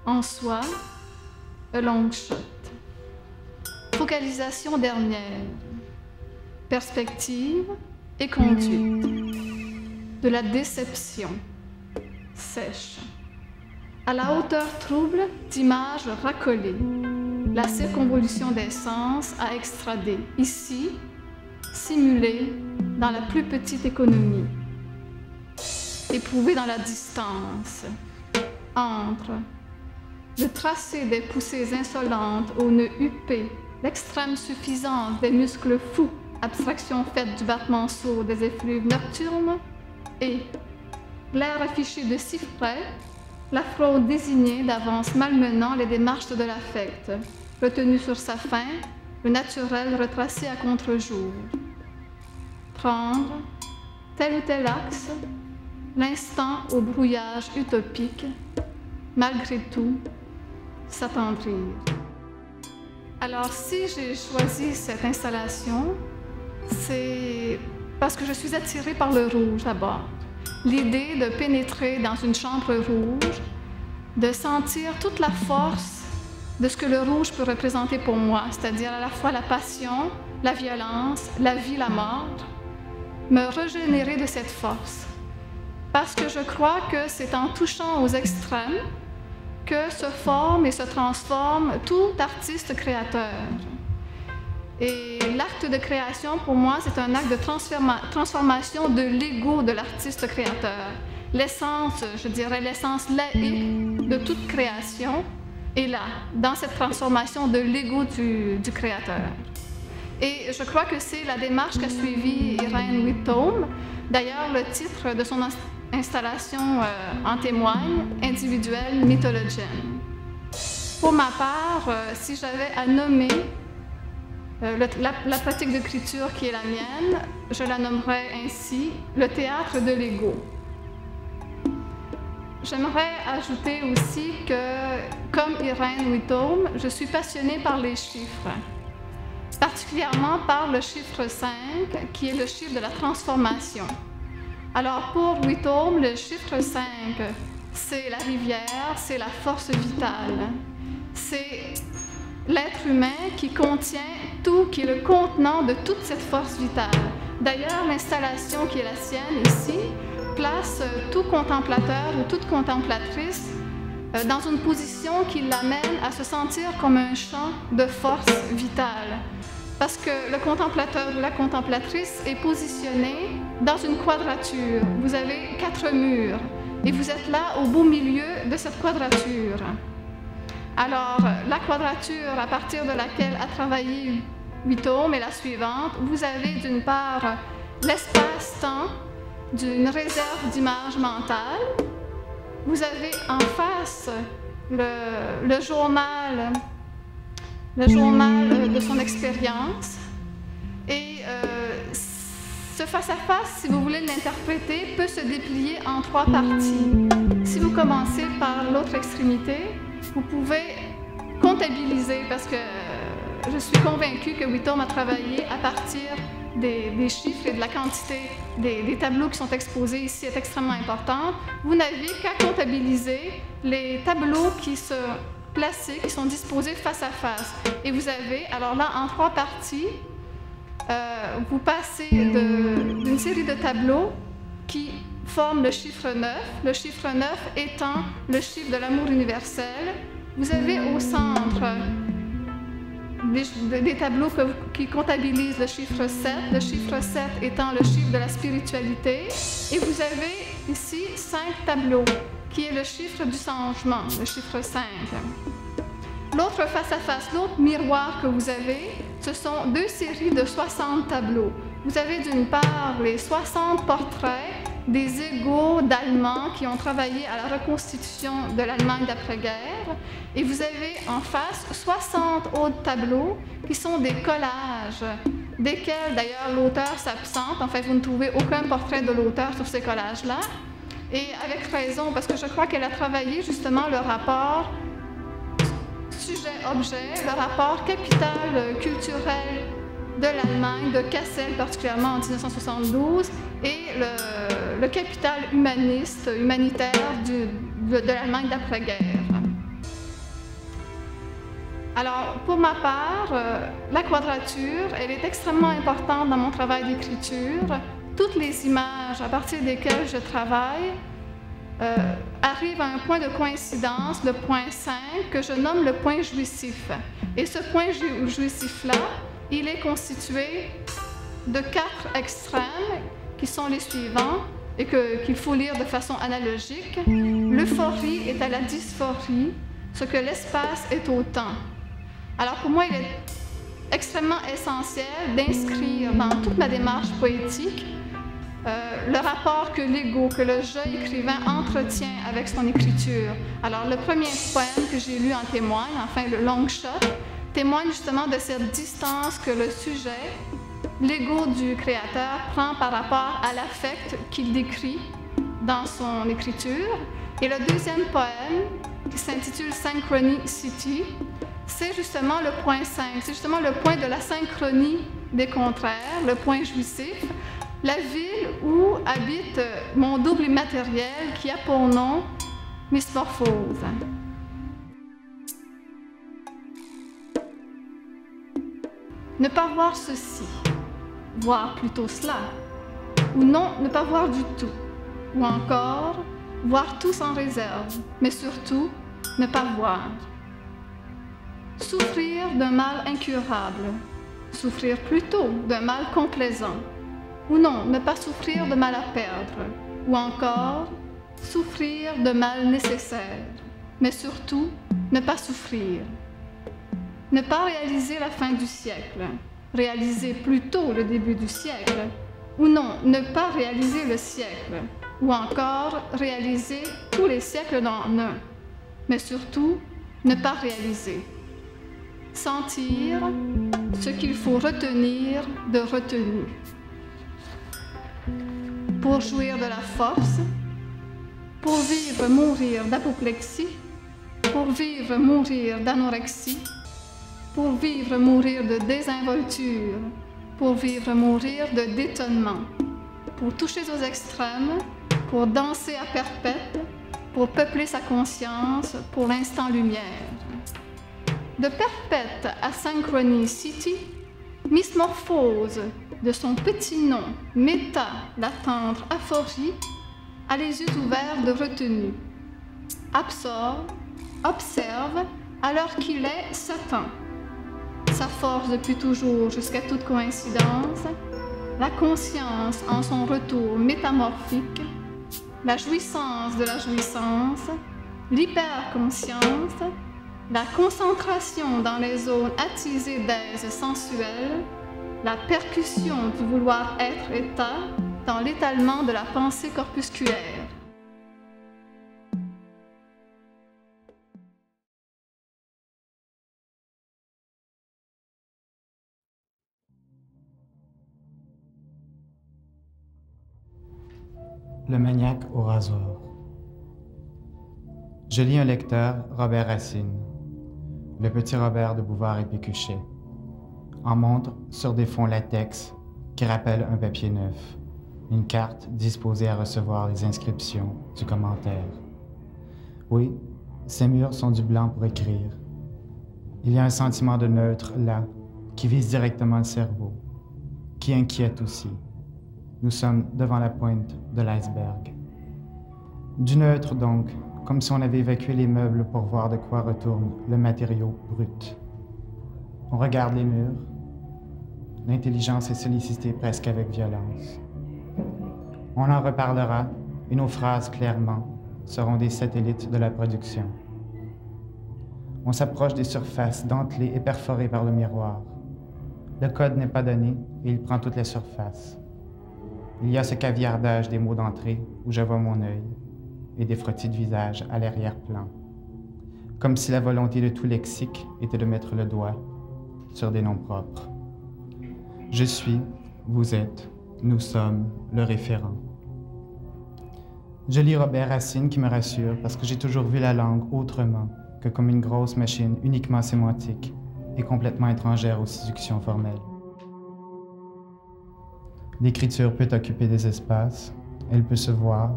en soi, a long shot. Focalisation dernière, perspective et conduite. De la déception, sèche. À la hauteur trouble d'images racolées, la circonvolution des sens à extrader, ici, simulée dans la plus petite économie. Éprouvée dans la distance, entre le tracé des poussées insolentes aux nœuds huppés, l'extrême suffisance des muscles fous, abstraction faite du battement sourd des effluves nocturnes, et l'air affiché de si près, la fraude désignée d'avance malmenant les démarches de l'affect, retenu sur sa fin, le naturel retracé à contre-jour. Prendre tel ou tel axe, l'instant au brouillage utopique, malgré tout, s'attendrir. Alors, si j'ai choisi cette installation, c'est parce que je suis attirée par le rouge d'abord. L'idée de pénétrer dans une chambre rouge, de sentir toute la force de ce que le rouge peut représenter pour moi, c'est-à-dire à la fois la passion, la violence, la vie, la mort, me régénérer de cette force. Parce que je crois que c'est en touchant aux extrêmes que se forme et se transforme tout artiste créateur. Et l'acte de création, pour moi, c'est un acte de transformation de l'ego de l'artiste créateur. L'essence, je dirais, l'essence laïque de toute création est là, dans cette transformation de l'ego du créateur. Et je crois que c'est la démarche qu'a suivie Irene Whitome. D'ailleurs, le titre de son installation en témoigne, Individuelle mythologienne. Pour ma part, si j'avais à nommer la pratique d'écriture qui est la mienne, je la nommerais ainsi le théâtre de l'ego. J'aimerais ajouter aussi que, comme Irene Whitome, je suis passionnée par les chiffres, particulièrement par le chiffre 5, qui est le chiffre de la transformation. Alors pour Whitome, le chiffre 5, c'est la rivière, c'est la force vitale, c'est l'être humain qui contient tout, qui est le contenant de toute cette force vitale. D'ailleurs, l'installation qui est la sienne ici place tout contemplateur ou toute contemplatrice dans une position qui l'amène à se sentir comme un champ de force vitale. Parce que le contemplateur ou la contemplatrice est positionné dans une quadrature. Vous avez 4 murs et vous êtes là au beau milieu de cette quadrature. Alors, la quadrature à partir de laquelle a travaillé Whitome est la suivante. Vous avez d'une part l'espace-temps d'une réserve d'images mentales. Vous avez en face le journal de son expérience. Et ce face-à-face, si vous voulez l'interpréter, peut se déplier en 3 parties. Si vous commencez par l'autre extrémité, vous pouvez comptabiliser, parce que je suis convaincue que Whitome a travaillé à partir des chiffres et de la quantité des tableaux qui sont exposés ici est extrêmement importante. Vous n'avez qu'à comptabiliser les tableaux qui sont placés, qui sont disposés face à face. Et vous avez, alors là, en 3 parties, vous passez d'une série de tableaux qui forment le chiffre 9, le chiffre 9 étant le chiffre de l'amour universel. Vous avez au centre des tableaux qui comptabilisent le chiffre 7 étant le chiffre de la spiritualité. Et vous avez ici 5 tableaux, qui est le chiffre du changement, le chiffre 5. L'autre face-à-face, l'autre miroir que vous avez, ce sont 2 séries de 60 tableaux. Vous avez d'une part les 60 portraits des égaux d'Allemands qui ont travaillé à la reconstitution de l'Allemagne d'après-guerre. Et vous avez en face 60 autres tableaux qui sont des collages, desquels d'ailleurs l'auteur s'absente. En fait, vous ne trouvez aucun portrait de l'auteur sur ces collages-là. Et avec raison, parce que je crois qu'elle a travaillé justement le rapport sujet-objet, le rapport capital culturel de l'Allemagne, de Kassel particulièrement en 1972, et le capital humanitaire de l'Allemagne d'après-guerre. Alors, pour ma part, la quadrature, elle est extrêmement importante dans mon travail d'écriture. Toutes les images à partir desquelles je travaille arrivent à un point de coïncidence, le point 5, que je nomme le point jouissif. Et ce point jouissif-là, il est constitué de 4 extrêmes qui sont les suivants et qu'il faut lire de façon analogique. L'euphorie est à la dysphorie, ce que l'espace est au temps. Alors pour moi, il est extrêmement essentiel d'inscrire dans toute ma démarche poétique le rapport que l'ego, que le je écrivain entretient avec son écriture. Alors le premier poème que j'ai lu en témoigne, enfin le long shot, témoigne justement de cette distance que le sujet, l'ego du créateur, prend par rapport à l'affect qu'il décrit dans son écriture. Et le deuxième poème, qui s'intitule Synchronicity, c'est justement le point 5, c'est justement le point de la synchronie des contraires, le point jouissif, la ville où habite mon double immatériel qui a pour nom Mismorphose. Ne pas voir ceci, voir plutôt cela, ou non, ne pas voir du tout, ou encore voir tout sans réserve, mais surtout ne pas voir. Souffrir d'un mal incurable, souffrir plutôt d'un mal complaisant, ou non, ne pas souffrir de mal à perdre, ou encore souffrir de mal nécessaire, mais surtout ne pas souffrir. Ne pas réaliser la fin du siècle, réaliser plutôt le début du siècle, ou non, ne pas réaliser le siècle, ou encore réaliser tous les siècles dans un, mais surtout ne pas réaliser. Sentir ce qu'il faut retenir de retenu. Pour jouir de la force, pour vivre, mourir d'apoplexie, pour vivre, mourir d'anorexie, pour vivre, mourir de désinvolture, pour vivre, mourir de détonnement, pour toucher aux extrêmes, pour danser à perpète, pour peupler sa conscience, pour l'instant lumière. De perpète à Synchronicity, Mismorphose, de son petit nom, Méta, la tendre aphorie, a les yeux ouverts de retenue. Absorbe, observe, alors qu'il est Satan. Sa force depuis toujours jusqu'à toute coïncidence, la conscience en son retour métamorphique, la jouissance de la jouissance, l'hyperconscience, la concentration dans les zones attisées d'aise sensuelle, la percussion du vouloir être état dans l'étalement de la pensée corpusculaire. Le maniaque au rasoir. Je lis un lecteur, Robert Racine, le petit Robert de Bouvard et Pécuchet, en montre sur des fonds latex qui rappellent un papier neuf, une carte disposée à recevoir les inscriptions du commentaire. Oui, ces murs sont du blanc pour écrire. Il y a un sentiment de neutre là, qui vise directement le cerveau, qui inquiète aussi. Nous sommes devant la pointe de l'iceberg. Du neutre donc, comme si on avait évacué les meubles pour voir de quoi retourne le matériau brut. On regarde les murs. L'intelligence est sollicitée presque avec violence. On en reparlera et nos phrases, clairement, seront des satellites de la production. On s'approche des surfaces dentelées et perforées par le miroir. Le code n'est pas donné et il prend toutes les surfaces. Il y a ce caviardage des mots d'entrée où je vois mon œil et des frottis de visage à l'arrière-plan, comme si la volonté de tout lexique était de mettre le doigt sur des noms propres. Je suis, vous êtes, nous sommes, le référent. Je lis Robert Racine qui me rassure parce que j'ai toujours vu la langue autrement que comme une grosse machine uniquement sémantique et complètement étrangère aux séductions formelles. L'écriture peut occuper des espaces, elle peut se voir,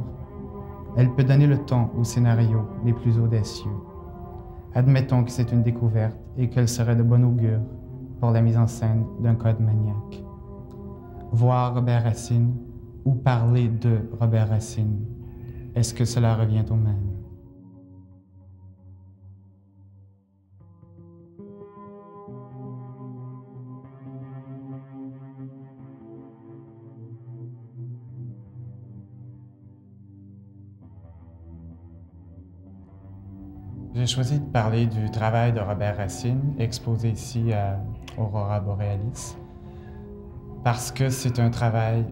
elle peut donner le ton aux scénarios les plus audacieux. Admettons que c'est une découverte et qu'elle serait de bon augure pour la mise en scène d'un code maniaque. Voir Robert Racine ou parler de Robert Racine, est-ce que cela revient au même? J'ai choisi de parler du travail de Robert Racine, exposé ici à Aurora Borealis, parce que c'est un travail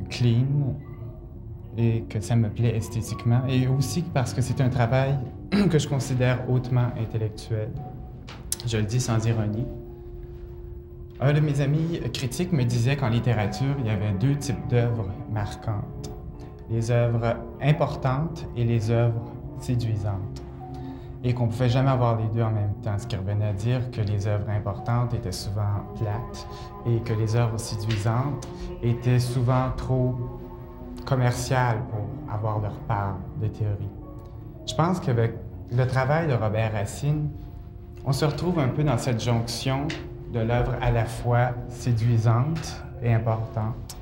clean et que ça me plaît esthétiquement, et aussi parce que c'est un travail que je considère hautement intellectuel. Je le dis sans ironie. Un de mes amis critiques me disait qu'en littérature, il y avait deux types d'œuvres marquantes. Les œuvres importantes et les œuvres séduisantes. Et qu'on ne pouvait jamais avoir les deux en même temps, ce qui revenait à dire que les œuvres importantes étaient souvent plates et que les œuvres séduisantes étaient souvent trop commerciales pour avoir leur part de théorie. Je pense qu'avec le travail de Robert Racine, on se retrouve un peu dans cette jonction de l'œuvre à la fois séduisante et importante.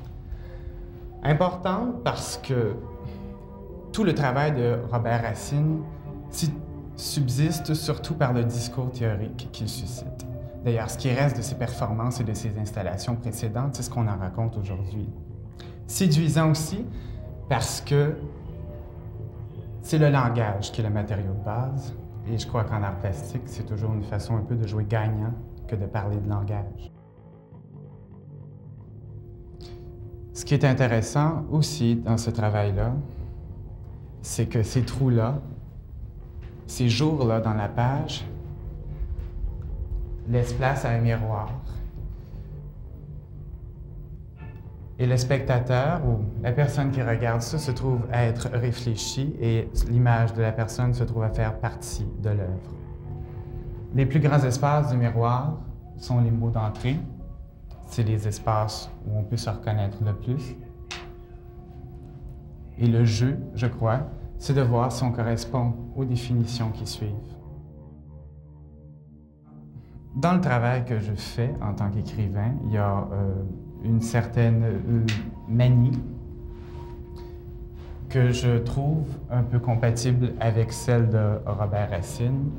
Importante parce que tout le travail de Robert Racine subsiste surtout par le discours théorique qu'il suscite. D'ailleurs, ce qui reste de ses performances et de ses installations précédentes, c'est ce qu'on en raconte aujourd'hui. Séduisant aussi parce que c'est le langage qui est le matériau de base, et je crois qu'en art plastique, c'est toujours une façon un peu de jouer gagnant que de parler de langage. Ce qui est intéressant aussi dans ce travail-là, c'est que ces trous-là, ces jours-là dans la page laissent place à un miroir. Et le spectateur ou la personne qui regarde ça se trouve à être réfléchi et l'image de la personne se trouve à faire partie de l'œuvre. Les plus grands espaces du miroir sont les mots d'entrée. C'est les espaces où on peut se reconnaître le plus. Et le jeu, je crois, c'est de voir si on correspond aux définitions qui suivent. Dans le travail que je fais en tant qu'écrivain, il y a une certaine manie que je trouve un peu compatible avec celle de Robert Racine.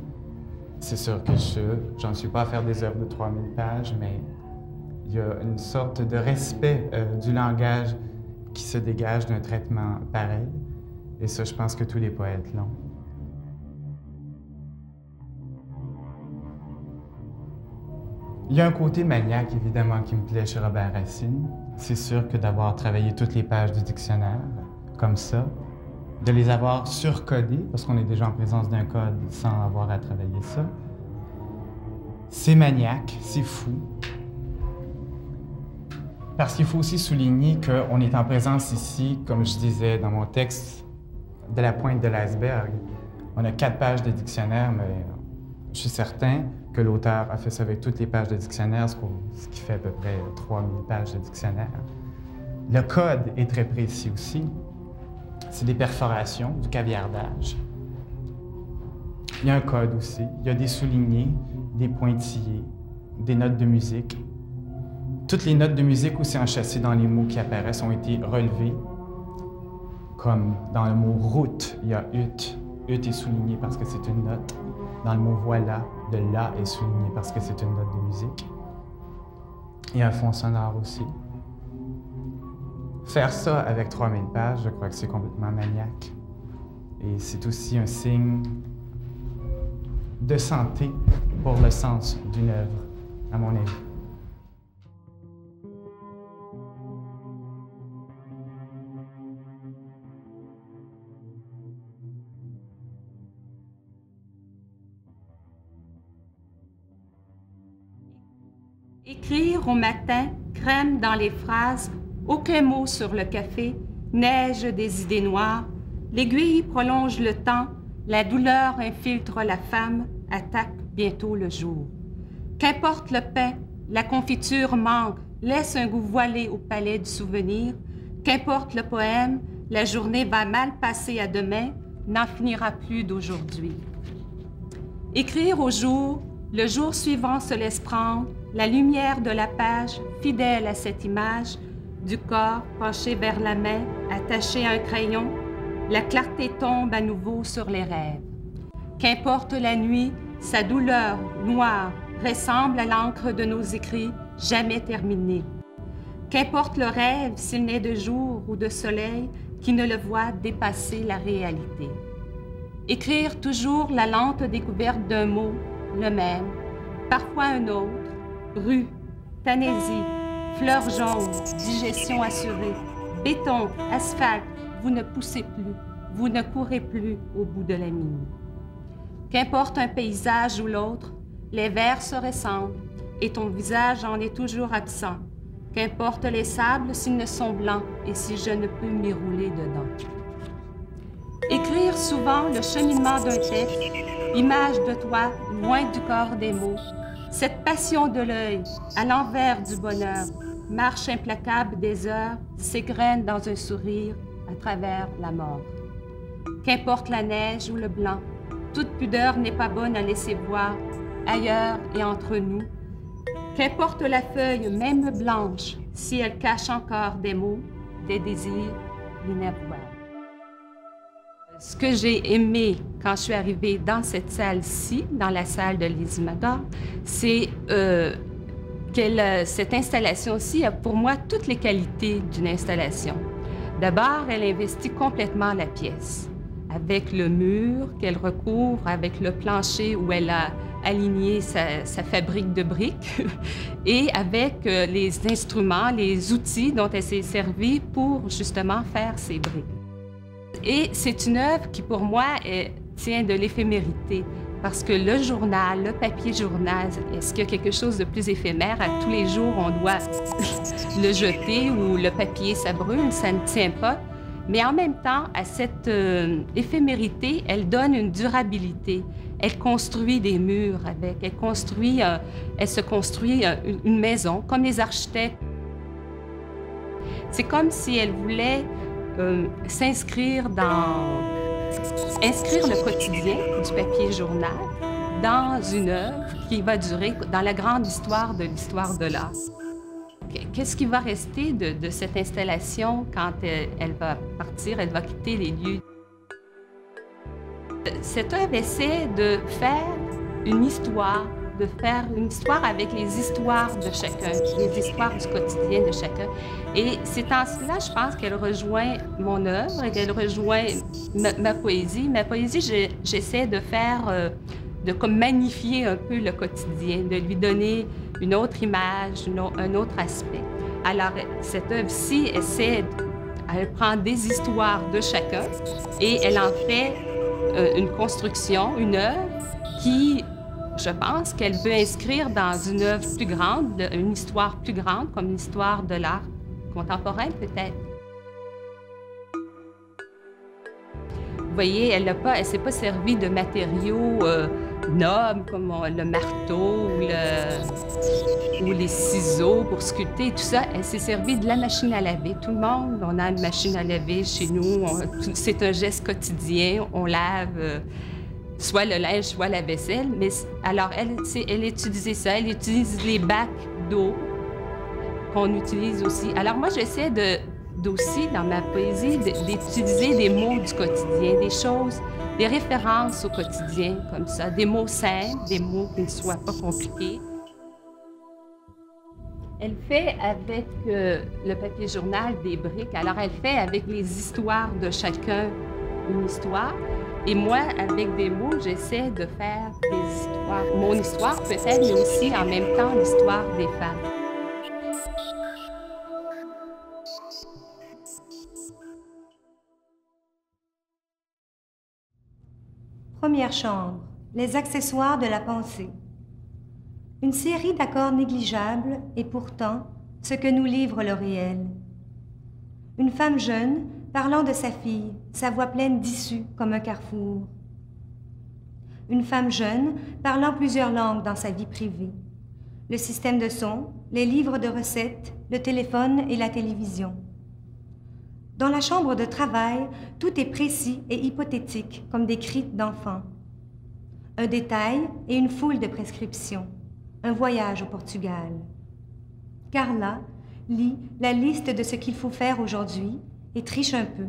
C'est sûr que j'en suis pas à faire des œuvres de 3000 pages, mais il y a une sorte de respect du langage qui se dégage d'un traitement pareil. Et ça, je pense que tous les poètes l'ont. Il y a un côté maniaque, évidemment, qui me plaît chez Robert Racine. C'est sûr que d'avoir travaillé toutes les pages du dictionnaire, comme ça, de les avoir surcodées, parce qu'on est déjà en présence d'un code sans avoir à travailler ça, c'est maniaque, c'est fou. Parce qu'il faut aussi souligner qu'on est en présence ici, comme je disais dans mon texte, de la pointe de l'iceberg. On a 4 pages de dictionnaire, mais je suis certain que l'auteur a fait ça avec toutes les pages de dictionnaire, ce qui fait à peu près 3000 pages de dictionnaire. Le code est très précis aussi. C'est des perforations, du caviardage. Il y a un code aussi. Il y a des soulignés, des pointillés, des notes de musique. Toutes les notes de musique aussi enchâssées dans les mots qui apparaissent ont été relevées. Comme dans le mot « route », il y a « ut ». « Ut » est souligné parce que c'est une note. Dans le mot « voilà », le « la » est souligné parce que c'est une note de musique. Il y a un fond sonore aussi. Faire ça avec 3000 pages, je crois que c'est complètement maniaque. Et c'est aussi un signe de santé pour le sens d'une œuvre, à mon avis. Écrire au matin, crème dans les phrases, aucun mot sur le café, neige des idées noires, l'aiguille prolonge le temps, la douleur infiltre la femme, attaque bientôt le jour. Qu'importe le pain, la confiture manque, laisse un goût voilé au palais du souvenir, qu'importe le poème, la journée va mal passer à demain, n'en finira plus d'aujourd'hui. Écrire au jour, le jour suivant se laisse prendre, la lumière de la page, fidèle à cette image, du corps penché vers la main, attaché à un crayon, la clarté tombe à nouveau sur les rêves. Qu'importe la nuit, sa douleur noire ressemble à l'encre de nos écrits, jamais terminés. Qu'importe le rêve, s'il n'est de jour ou de soleil, qui ne le voit dépasser la réalité. Écrire toujours la lente découverte d'un mot, le même, parfois un autre, rue, Tanésie, fleurs jaunes, digestion assurée, béton, asphalte, vous ne poussez plus, vous ne courez plus au bout de la mine. Qu'importe un paysage ou l'autre, les vers se ressemblent et ton visage en est toujours absent. Qu'importe les sables s'ils ne sont blancs et si je ne peux m'y rouler dedans. Écrire souvent le cheminement d'un texte, image de toi loin du corps des mots, cette passion de l'œil à l'envers du bonheur, marche implacable des heures, s'égrène dans un sourire à travers la mort. Qu'importe la neige ou le blanc, toute pudeur n'est pas bonne à laisser voir, ailleurs et entre nous. Qu'importe la feuille, même blanche, si elle cache encore des mots, des désirs inavouables. Ce que j'ai aimé quand je suis arrivée dans cette salle-ci, dans la salle de Lizzie McGraw, c'est cette installation-ci a pour moi toutes les qualités d'une installation. D'abord, elle investit complètement la pièce, avec le mur qu'elle recouvre, avec le plancher où elle a aligné sa fabrique de briques et avec les instruments, les outils dont elle s'est servie pour justement faire ces briques. Et c'est une œuvre qui, pour moi, tient de l'éphémérité. Parce que le journal, le papier journal, est-ce qu'il y a quelque chose de plus éphémère? À tous les jours, on doit le jeter ou le papier, ça brûle, ça ne tient pas. Mais en même temps, à cette éphémérité, elle donne une durabilité. Elle construit des murs avec, elle se construit une maison, comme les architectes. C'est comme si elle voulait inscrire le quotidien du papier journal dans une œuvre qui va durer dans la grande histoire de l'histoire de l'art. Qu'est-ce qui va rester de cette installation quand elle va partir, elle va quitter les lieux? Cette œuvre essaie de faire une histoire avec les histoires de chacun, les histoires du quotidien de chacun. Et c'est en cela, je pense, qu'elle rejoint mon œuvre et qu'elle rejoint ma poésie. Ma poésie, j'essaie de faire, de comme magnifier un peu le quotidien, de lui donner une autre image, un autre aspect. Alors, cette œuvre-ci elle prend des histoires de chacun et elle en fait une construction, une œuvre qui, je pense qu'elle veut inscrire dans une œuvre plus grande, une histoire plus grande, comme l'histoire de l'art contemporain, peut-être. Vous voyez, elle ne s'est pas servie de matériaux nobles comme le marteau ou les ciseaux pour sculpter, tout ça. Elle s'est servie de la machine à laver. Tout le monde, on a une machine à laver chez nous. C'est un geste quotidien. On lave soit le linge, soit la vaisselle. Mais alors, elle utilisait ça. Elle utilise les bacs d'eau qu'on utilise aussi. Alors moi, j'essaie d'aussi, dans ma poésie, d'utiliser des mots du quotidien, des choses, des références au quotidien, comme ça, des mots simples, des mots qui ne soient pas compliqués. Elle fait avec le papier journal des briques. Alors, elle fait avec les histoires de chacun une histoire. Et moi, avec des mots, j'essaie de faire des histoires. Mon histoire, peut-être, mais aussi, en même temps, l'histoire des femmes. Première chambre, les accessoires de la pensée. Une série d'accords négligeables et pourtant ce que nous livre le réel. Une femme jeune parlant de sa fille, sa voix pleine d'issue comme un carrefour. Une femme jeune parlant plusieurs langues dans sa vie privée. Le système de son, les livres de recettes, le téléphone et la télévision. Dans la chambre de travail, tout est précis et hypothétique, comme des cris d'enfants. un détail et une foule de prescriptions, un voyage au Portugal. Carla lit la liste de ce qu'il faut faire aujourd'hui et triche un peu.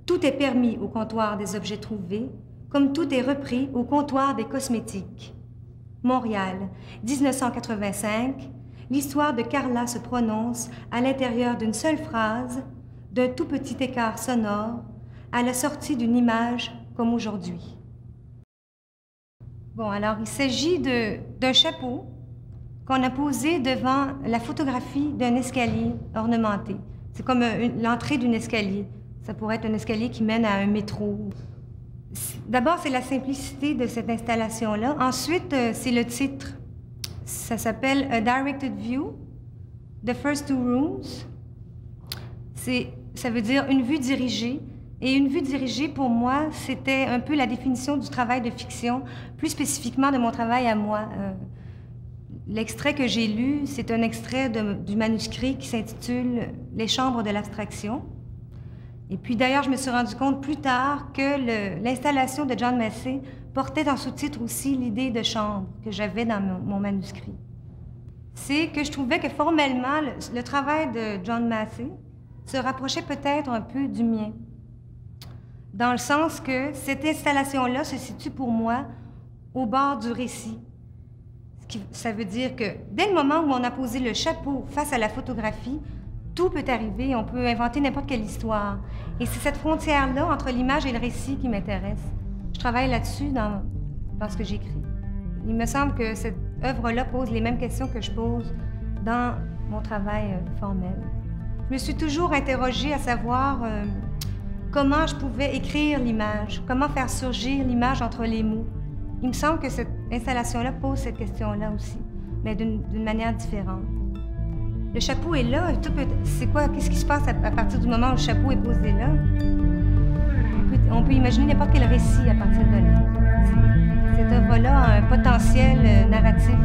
Tout est permis au comptoir des objets trouvés, comme tout est repris au comptoir des cosmétiques. Montréal, 1985, l'histoire de Carla se prononce à l'intérieur d'une seule phrase, d'un tout petit écart sonore, à la sortie d'une image comme aujourd'hui. Bon, alors il s'agit d'un chapeau qu'on a posé devant la photographie d'un escalier ornementé. C'est comme l'entrée d'un escalier. Ça pourrait être un escalier qui mène à un métro. D'abord, c'est la simplicité de cette installation-là. Ensuite, c'est le titre. Ça s'appelle A Directed View, The First Two Rooms. Ça veut dire une vue dirigée. Et une vue dirigée, pour moi, c'était un peu la définition du travail de fiction, plus spécifiquement de mon travail à moi. L'extrait que j'ai lu, c'est un extrait du manuscrit qui s'intitule « Les chambres de l'abstraction ». Et puis d'ailleurs, je me suis rendu compte plus tard que l'installation de John Massey portait en sous-titre aussi l'idée de chambre que j'avais dans mon manuscrit. C'est que je trouvais que formellement, le travail de John Massey se rapprochait peut-être un peu du mien, dans le sens que cette installation-là se situe pour moi au bord du récit. Ça veut dire que dès le moment où on a posé le chapeau face à la photographie, tout peut arriver, on peut inventer n'importe quelle histoire. Et c'est cette frontière-là entre l'image et le récit qui m'intéresse. Je travaille là-dessus dans ce que j'écris. Il me semble que cette œuvre-là pose les mêmes questions que je pose dans mon travail formel. Je me suis toujours interrogée à savoir comment je pouvais écrire l'image, comment faire surgir l'image entre les mots. Il me semble que cette installation-là pose cette question-là aussi, mais d'une manière différente. Le chapeau est là, c'est quoi? Qu'est-ce qui se passe à partir du moment où le chapeau est posé là? On peut imaginer n'importe quel récit à partir de là. Cette œuvre-là a un potentiel narratif.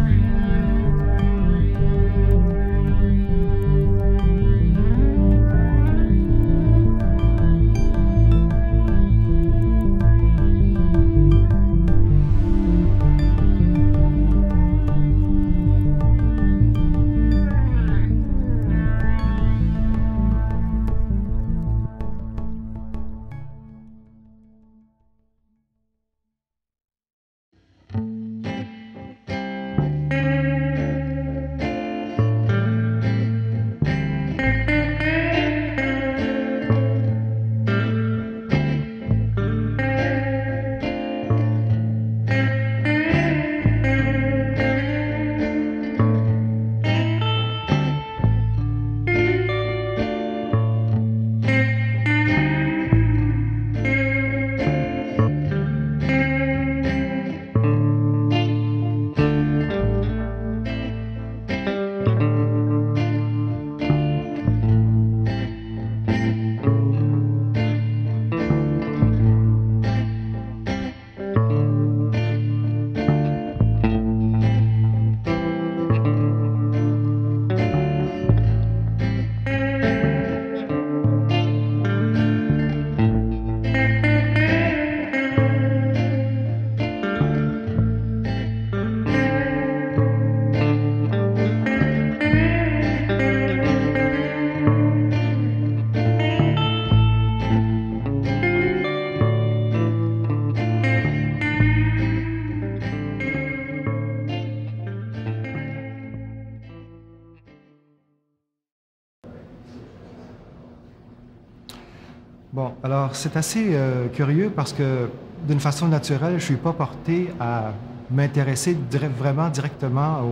Bon, alors c'est assez curieux parce que d'une façon naturelle, je ne suis pas porté à m'intéresser vraiment directement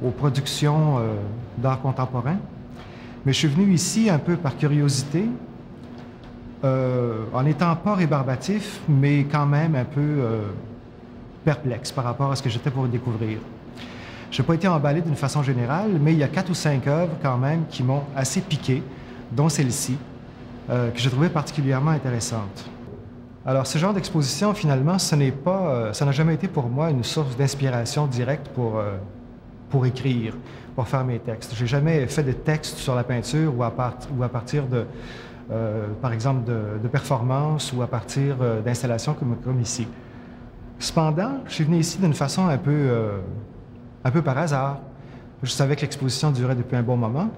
aux productions d'art contemporain. Mais je suis venu ici un peu par curiosité, en n'étant pas rébarbatif, mais quand même un peu perplexe par rapport à ce que j'étais pour découvrir. Je n'ai pas été emballé d'une façon générale, mais il y a 4 ou 5 œuvres quand même qui m'ont assez piqué, dont celle-ci, que j'ai trouvée particulièrement intéressante. Alors, ce genre d'exposition, finalement, ça n'a jamais été pour moi une source d'inspiration directe pour écrire, pour faire mes textes. Je n'ai jamais fait de texte sur la peinture ou à partir de, par exemple, de performances ou à partir d'installations comme ici. Cependant, je suis venu ici d'une façon un peu par hasard. Je savais que l'exposition durait depuis un bon moment.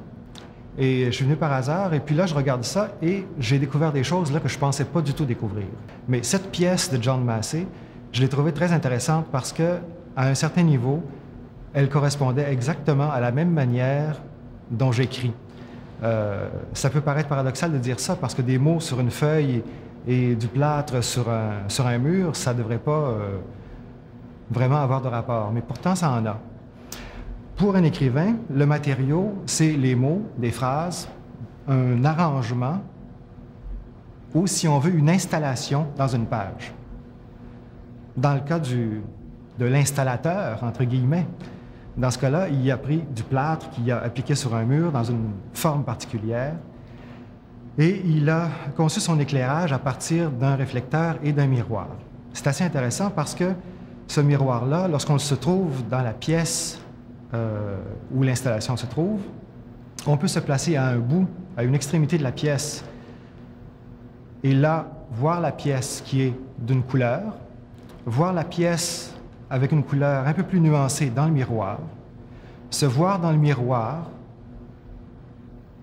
Et je suis venu par hasard, et puis là, je regarde ça, et j'ai découvert des choses là que je ne pensais pas du tout découvrir. Mais cette pièce de John Massey, je l'ai trouvée très intéressante parce que, à un certain niveau, elle correspondait exactement à la même manière dont j'écris. Ça peut paraître paradoxal de dire ça, parce que des mots sur une feuille et du plâtre sur un mur, ça ne devrait pas vraiment avoir de rapport. Mais pourtant, ça en a. Pour un écrivain, le matériau, c'est les mots, des phrases, un arrangement ou, si on veut, une installation dans une page. Dans le cas de l'installateur, entre guillemets, dans ce cas-là, il a pris du plâtre qu'il a appliqué sur un mur dans une forme particulière et il a conçu son éclairage à partir d'un réflecteur et d'un miroir. C'est assez intéressant parce que ce miroir-là, lorsqu'on se trouve dans la pièce où l'installation se trouve, on peut se placer à un bout, à une extrémité de la pièce, et là, voir la pièce qui est d'une couleur, voir la pièce avec une couleur un peu plus nuancée dans le miroir, se voir dans le miroir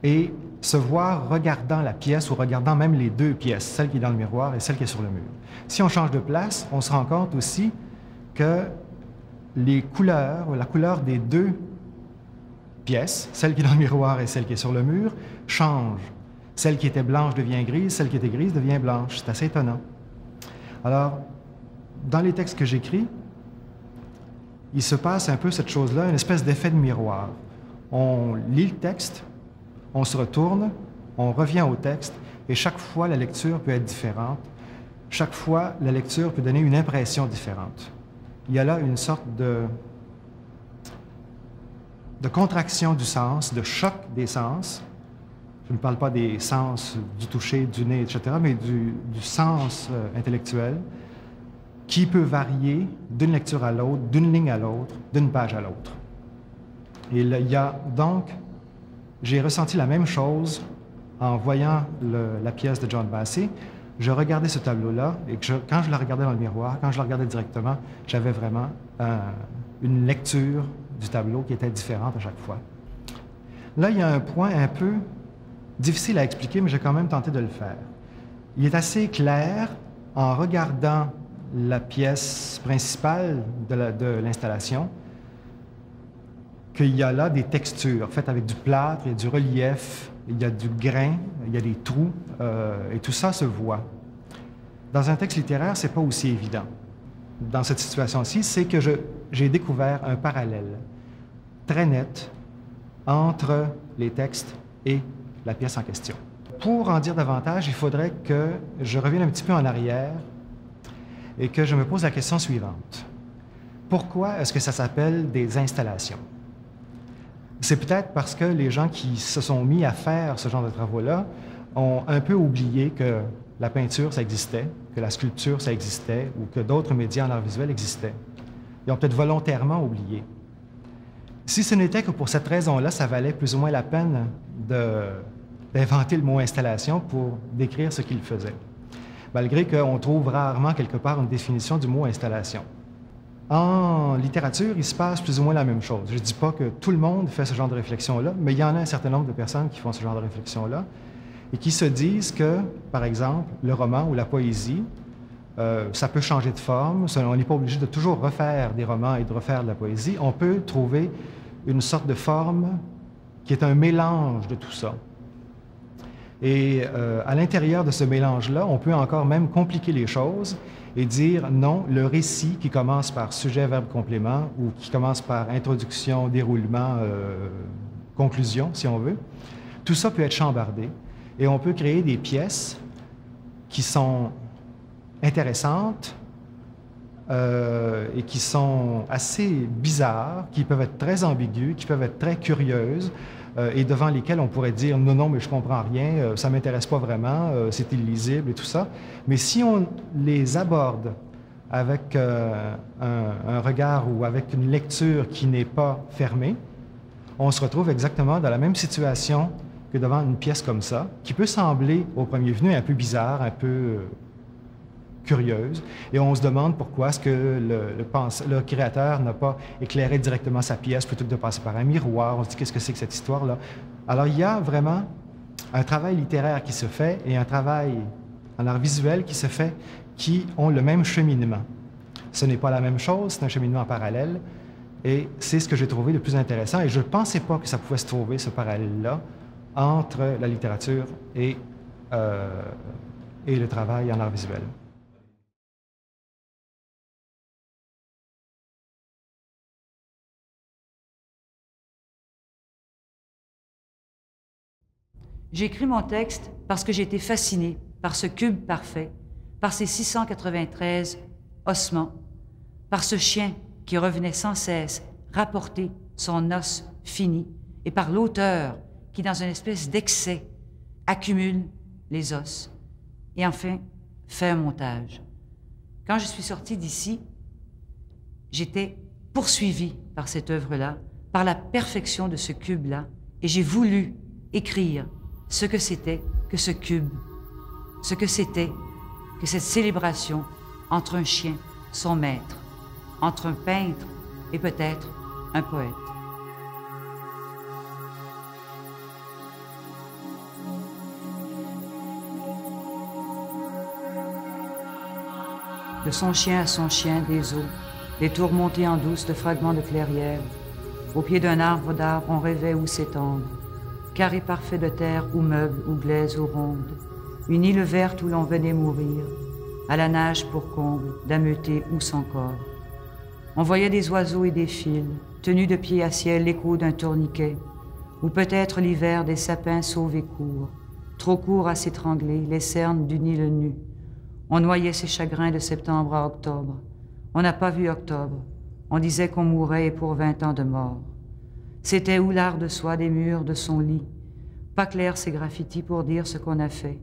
et se voir regardant la pièce ou regardant même les deux pièces, celle qui est dans le miroir et celle qui est sur le mur. Si on change de place, on se rend compte aussi que les couleurs, ou la couleur des deux pièces, celle qui est dans le miroir et celle qui est sur le mur, changent. Celle qui était blanche devient grise, celle qui était grise devient blanche. C'est assez étonnant. Alors, dans les textes que j'écris, il se passe un peu cette chose-là, une espèce d'effet de miroir. On lit le texte, on se retourne, on revient au texte, et chaque fois, la lecture peut être différente. Chaque fois, la lecture peut donner une impression différente. Il y a là une sorte de contraction du sens, de choc des sens. Je ne parle pas des sens du toucher, du nez, etc., mais du sens intellectuel qui peut varier d'une lecture à l'autre, d'une ligne à l'autre, d'une page à l'autre. Et là, il y a donc, j'ai ressenti la même chose en voyant la pièce de John Massey. Je regardais ce tableau-là et quand je le regardais dans le miroir, quand je le regardais directement, j'avais vraiment une lecture du tableau qui était différente à chaque fois. Là, il y a un point un peu difficile à expliquer, mais j'ai quand même tenté de le faire. Il est assez clair, en regardant la pièce principale de l'installation, qu'il y a là des textures faites avec du plâtre, il y a du relief, il y a du grain, il y a des trous, et tout ça se voit. Dans un texte littéraire, ce n'est pas aussi évident. Dans cette situation-ci, c'est que j'ai découvert un parallèle très net entre les textes et la pièce en question. Pour en dire davantage, il faudrait que je revienne un petit peu en arrière et que je me pose la question suivante. Pourquoi est-ce que ça s'appelle des installations? C'est peut-être parce que les gens qui se sont mis à faire ce genre de travaux-là ont un peu oublié que la peinture, ça existait, que la sculpture, ça existait, ou que d'autres médias en art visuel existaient. Ils ont peut-être volontairement oublié. Si ce n'était que pour cette raison-là, ça valait plus ou moins la peine d'inventer le mot « installation » pour décrire ce qu'ils faisaient, malgré qu'on trouve rarement quelque part une définition du mot « installation ». En littérature, il se passe plus ou moins la même chose. Je ne dis pas que tout le monde fait ce genre de réflexion-là, mais il y en a un certain nombre de personnes qui font ce genre de réflexion-là et qui se disent que, par exemple, le roman ou la poésie, ça peut changer de forme. On n'est pas obligé de toujours refaire des romans et de refaire de la poésie. On peut trouver une sorte de forme qui est un mélange de tout ça. Et à l'intérieur de ce mélange-là, on peut encore même compliquer les choses et dire non, le récit qui commence par sujet, verbe, complément ou qui commence par introduction, déroulement, conclusion, si on veut, tout ça peut être chambardé et on peut créer des pièces qui sont intéressantes et qui sont assez bizarres, qui peuvent être très ambiguës, qui peuvent être très curieuses et devant lesquelles on pourrait dire « non, non, mais je comprends rien, ça ne m'intéresse pas vraiment, c'est illisible et tout ça ». Mais si on les aborde avec un regard ou avec une lecture qui n'est pas fermée, on se retrouve exactement dans la même situation que devant une pièce comme ça, qui peut sembler au premier venu un peu bizarre, un peu curieuse, et on se demande pourquoi est-ce que le créateur n'a pas éclairé directement sa pièce plutôt que de passer par un miroir. On se dit, qu'est-ce que c'est que cette histoire-là? Alors, il y a vraiment un travail littéraire qui se fait et un travail en art visuel qui se fait qui ont le même cheminement. Ce n'est pas la même chose, c'est un cheminement parallèle, et c'est ce que j'ai trouvé le plus intéressant, et je ne pensais pas que ça pouvait se trouver, ce parallèle-là, entre la littérature et le travail en art visuel. J'ai écrit mon texte parce que j'ai été fasciné par ce cube parfait, par ces 693 ossements, par ce chien qui revenait sans cesse rapporter son os fini, et par l'auteur qui, dans une espèce d'excès, accumule les os et enfin fait un montage. Quand je suis sortie d'ici, j'étais poursuivie par cette œuvre-là, par la perfection de ce cube-là, et j'ai voulu écrire ce que c'était que ce cube, ce que c'était que cette célébration entre un chien, son maître, entre un peintre et peut-être un poète. De son chien à son chien, des eaux, des tours montées en douce de fragments de clairière. Au pied d'un arbre d'arbre, on rêvait où s'étendre. Carré parfait de terre, ou meuble, ou glaise, ou ronde. Une île verte où l'on venait mourir, à la nage pour comble, d'ameuter ou sans corps. On voyait des oiseaux et des fils, tenus de pied à ciel l'écho d'un tourniquet, ou peut-être l'hiver des sapins sauves et courts, trop courts à s'étrangler, les cernes d'une île nue. On noyait ses chagrins de septembre à octobre. On n'a pas vu octobre. On disait qu'on mourait et pour 20 ans de mort. C'était houlard de soie des murs de son lit. Pas clair ces graffitis pour dire ce qu'on a fait.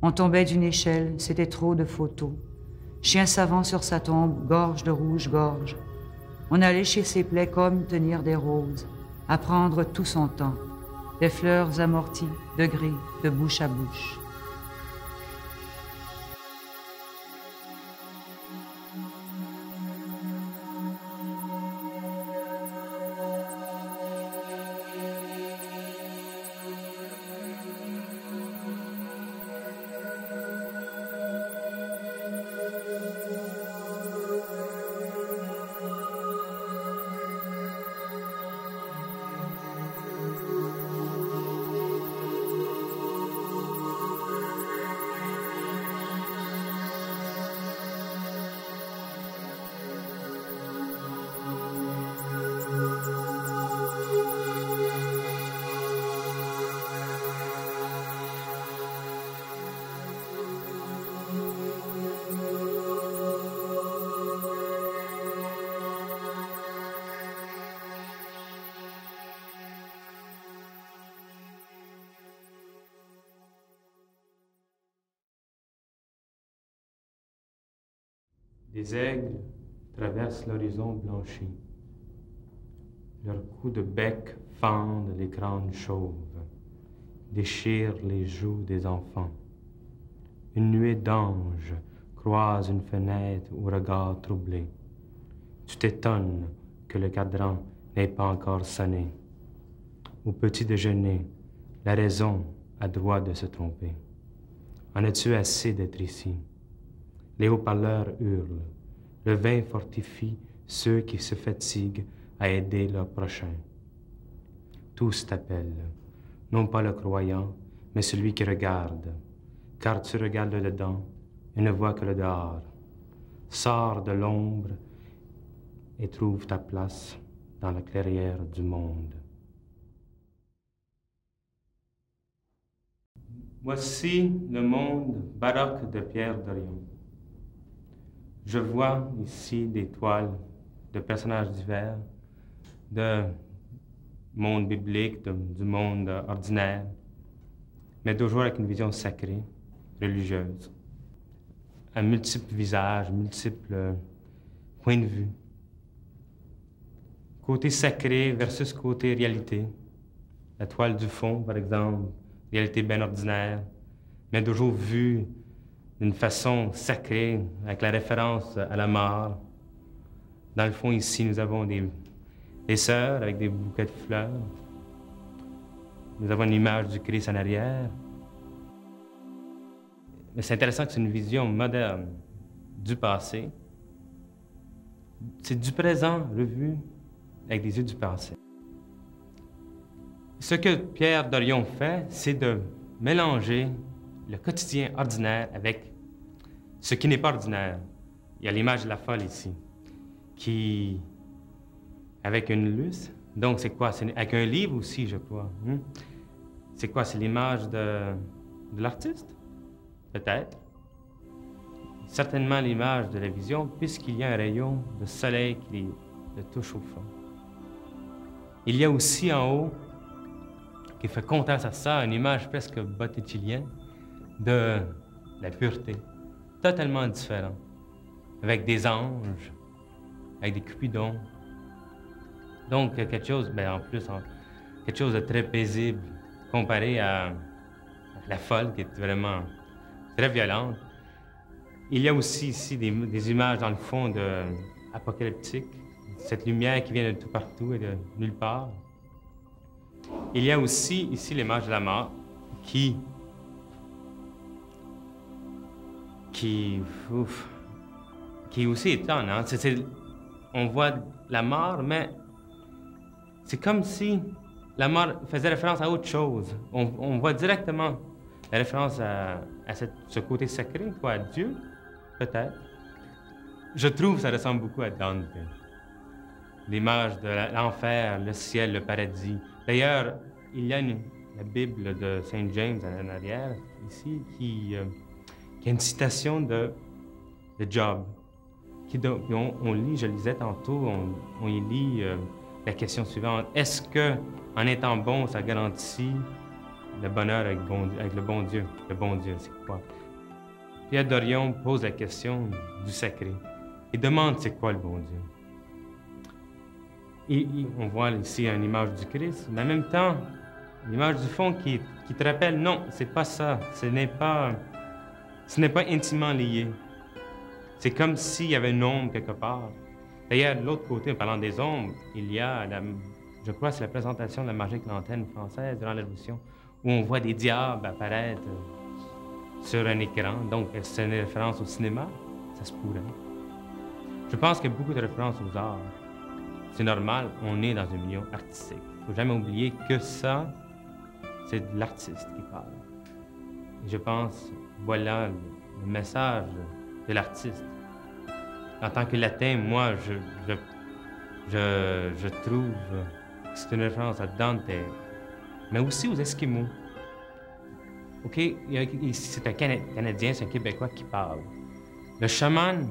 On tombait d'une échelle, c'était trop de photos. Chien savant sur sa tombe, gorge de rouge gorge. On allait chez ses plaies comme tenir des roses, à prendre tout son temps. Des fleurs amorties, de gris, de bouche à bouche. Des aigles traversent l'horizon blanchi. Leurs coups de bec fendent les crânes chauves, déchirent les joues des enfants. Une nuée d'anges croise une fenêtre au regard troublé. Tu t'étonnes que le cadran n'ait pas encore sonné. Au petit déjeuner, la raison a droit de se tromper. En as-tu assez d'être ici? Les haut-parleurs hurlent. Le vin fortifie ceux qui se fatiguent à aider leur prochain. Tous t'appellent, non pas le croyant, mais celui qui regarde, car tu regardes le dedans et ne vois que le dehors. Sors de l'ombre et trouve ta place dans la clairière du monde. Voici le monde baroque de Pierre Dorion. Je vois ici des toiles de personnages divers, de monde biblique, du monde ordinaire, mais toujours avec une vision sacrée, religieuse. À multiples visages, multiples points de vue. Côté sacré versus côté réalité. La toile du fond, par exemple, réalité bien ordinaire, mais toujours vue d'une façon sacrée, avec la référence à la mort. Dans le fond, ici, nous avons des sœurs avec des bouquets de fleurs. Nous avons une image du Christ en arrière. Mais c'est intéressant que c'est une vision moderne du passé. C'est du présent revu avec des yeux du passé. Ce que Pierre Dorion fait, c'est de mélanger le quotidien ordinaire avec ce qui n'est pas ordinaire. Il y a l'image de la folle ici, qui, avec une luce, donc c'est quoi? C'est avec un livre aussi, je crois. C'est quoi? C'est l'image de l'artiste? Peut-être. Certainement l'image de la vision, puisqu'il y a un rayon de soleil qui le touche au fond. Il y a aussi en haut, qui fait contraste à ça, une image presque botticellienne de la pureté, totalement différente, avec des anges, avec des cupidons. Donc quelque chose, en plus, quelque chose de très paisible comparé à la folle qui est vraiment très violente. Il y a aussi ici des images dans le fond apocalyptiques, cette lumière qui vient de tout partout et de nulle part. Il y a aussi ici l'image de la mort qui est aussi étonnante. On voit la mort, mais c'est comme si la mort faisait référence à autre chose. On voit directement la référence à ce côté sacré, quoi, à Dieu, peut-être. Je trouve que ça ressemble beaucoup à Dante. L'image de l'enfer, le ciel, le paradis. D'ailleurs, il y a la Bible de Saint James en arrière, ici, qui a une citation de Job. On lit, je le lisais tantôt, on y lit la question suivante. Est-ce que, en étant bon, ça garantit le bonheur avec le bon Dieu? Le bon Dieu, c'est quoi? Pierre Dorion pose la question du sacré. Il demande c'est quoi le bon Dieu. On voit ici une image du Christ, mais en même temps, l'image du fond qui te rappelle, non, c'est pas ça. Ce n'est pas intimement lié. C'est comme s'il y avait une ombre quelque part. D'ailleurs, de l'autre côté, en parlant des ombres, il y a, je crois, c'est la présentation de la magique lanterne française durant la Révolution, où on voit des diables apparaître sur un écran. Donc, c'est une référence au cinéma, ça se pourrait. Je pense qu'il y a beaucoup de références aux arts. C'est normal, on est dans un milieu artistique. Il ne faut jamais oublier que ça, c'est de l'artiste qui parle. Et je pense, voilà le message de l'artiste. En tant que latin, moi, je trouve que c'est une référence à Dante, mais aussi aux Esquimaux. OK, c'est un Canadien, c'est un Québécois qui parle. Le chaman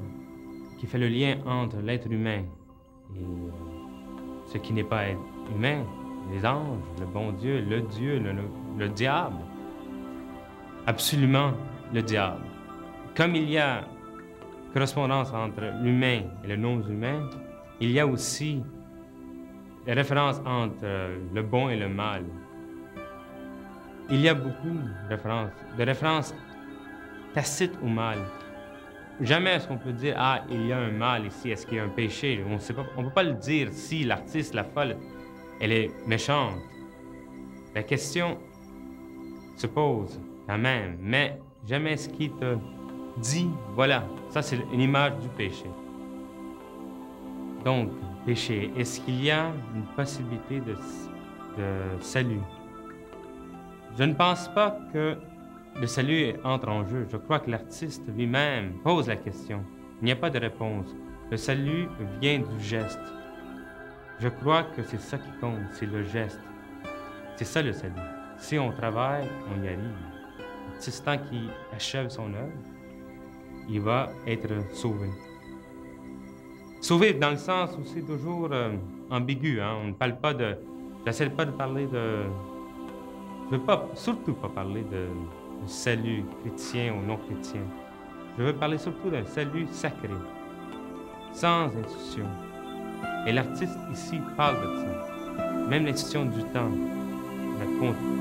qui fait le lien entre l'être humain et ce qui n'est pas humain, les anges, le bon Dieu, le diable. Absolument le diable. Comme il y a correspondance entre l'humain et le non-humain, il y a aussi des références entre le bon et le mal. Il y a beaucoup de références tacites au mal. Jamais est-ce qu'on peut dire « Ah, il y a un mal ici, est-ce qu'il y a un péché? » On ne peut pas le dire si l'artiste, la folle, elle est méchante. La question se pose quand même, mais jamais est-ce qu'il te dit « Voilà, ça c'est une image du péché. » Donc, péché, est-ce qu'il y a une possibilité de salut? Je ne pense pas que le salut entre en jeu. Je crois que l'artiste lui-même pose la question. Il n'y a pas de réponse. Le salut vient du geste. Je crois que c'est ça qui compte, c'est le geste. C'est ça le salut. Si on travaille, on y arrive. L'artiste, tant qu'il achève son œuvre, il va être sauvé. Sauvé dans le sens où c'est toujours ambigu. Hein? On ne parle pas de... J'essaie pas de parler de... Je ne veux surtout pas parler de salut chrétien ou non chrétien. Je veux parler surtout d'un salut sacré, sans institution. Et l'artiste ici parle de ça. Même l'institution du temps, la continue.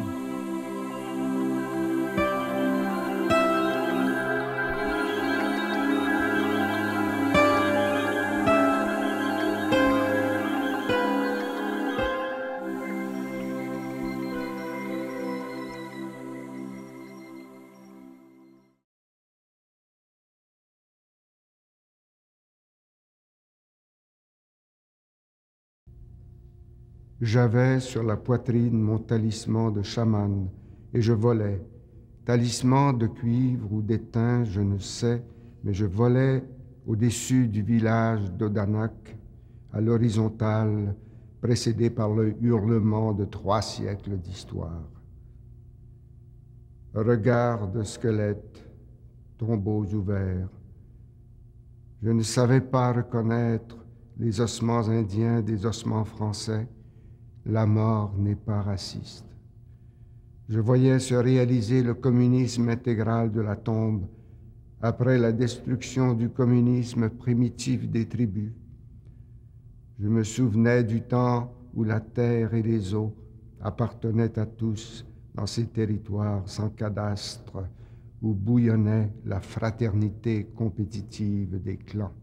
J'avais sur la poitrine mon talisman de chaman et je volais. Talisman de cuivre ou d'étain, je ne sais, mais je volais au-dessus du village d'Odanak, à l'horizontale, précédé par le hurlement de 3 siècles d'histoire. Regard de squelettes, tombeaux ouverts. Je ne savais pas reconnaître les ossements indiens des ossements français. La mort n'est pas raciste. Je voyais se réaliser le communisme intégral de la tombe après la destruction du communisme primitif des tribus. Je me souvenais du temps où la terre et les eaux appartenaient à tous dans ces territoires sans cadastre où bouillonnait la fraternité compétitive des clans.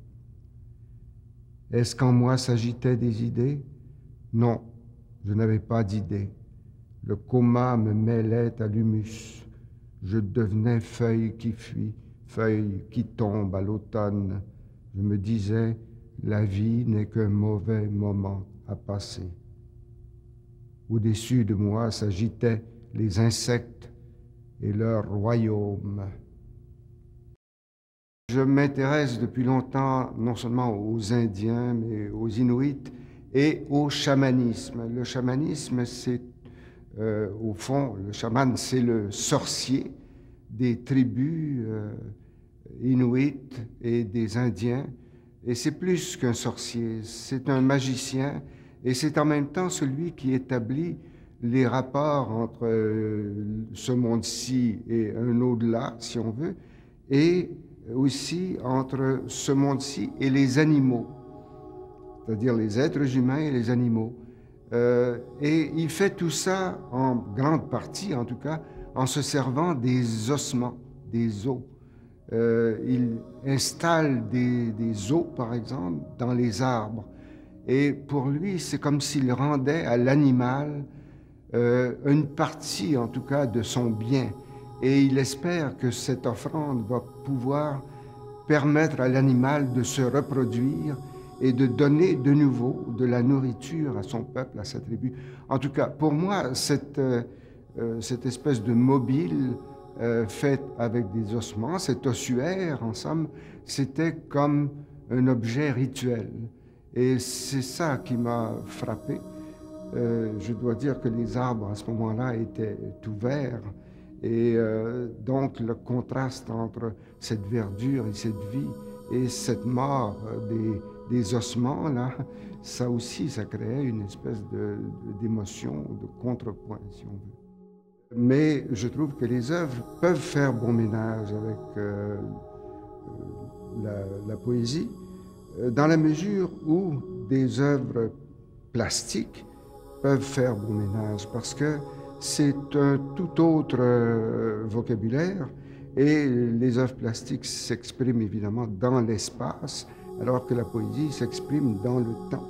Est-ce qu'en moi s'agitaient des idées? Non, je n'avais pas d'idées. Le coma me mêlait à l'humus. Je devenais feuille qui fuit, feuille qui tombe à l'automne. Je me disais, la vie n'est qu'un mauvais moment à passer. Au-dessus de moi s'agitaient les insectes et leur royaume. Je m'intéresse depuis longtemps non seulement aux Indiens, mais aux Inuits et au chamanisme. Le chamanisme, c'est au fond, le chaman, c'est le sorcier des tribus inuites et des Indiens. Et c'est plus qu'un sorcier, c'est un magicien et c'est en même temps celui qui établit les rapports entre ce monde-ci et un au-delà, si on veut, et aussi entre ce monde-ci et les animaux, c'est-à-dire les êtres humains et les animaux. Et il fait tout ça, en grande partie en tout cas, en se servant des ossements, des os. Il installe des os, par exemple, dans les arbres. Et pour lui, c'est comme s'il rendait à l'animal une partie, en tout cas, de son bien. Et il espère que cette offrande va pouvoir permettre à l'animal de se reproduire et de donner de nouveau de la nourriture à son peuple, à sa tribu. En tout cas, pour moi, cette espèce de mobile faite avec des ossements, cet ossuaire, en somme, c'était comme un objet rituel. Et c'est ça qui m'a frappé. Je dois dire que les arbres, à ce moment-là, étaient tout verts. Et donc, le contraste entre cette verdure et cette vie et cette mort des ossements, là, ça aussi, ça créait une espèce d'émotion, de contrepoint, si on veut. Mais je trouve que les œuvres peuvent faire bon ménage avec la poésie, dans la mesure où des œuvres plastiques peuvent faire bon ménage, parce que c'est un tout autre vocabulaire, et les œuvres plastiques s'expriment évidemment dans l'espace, alors que la poésie s'exprime dans le temps.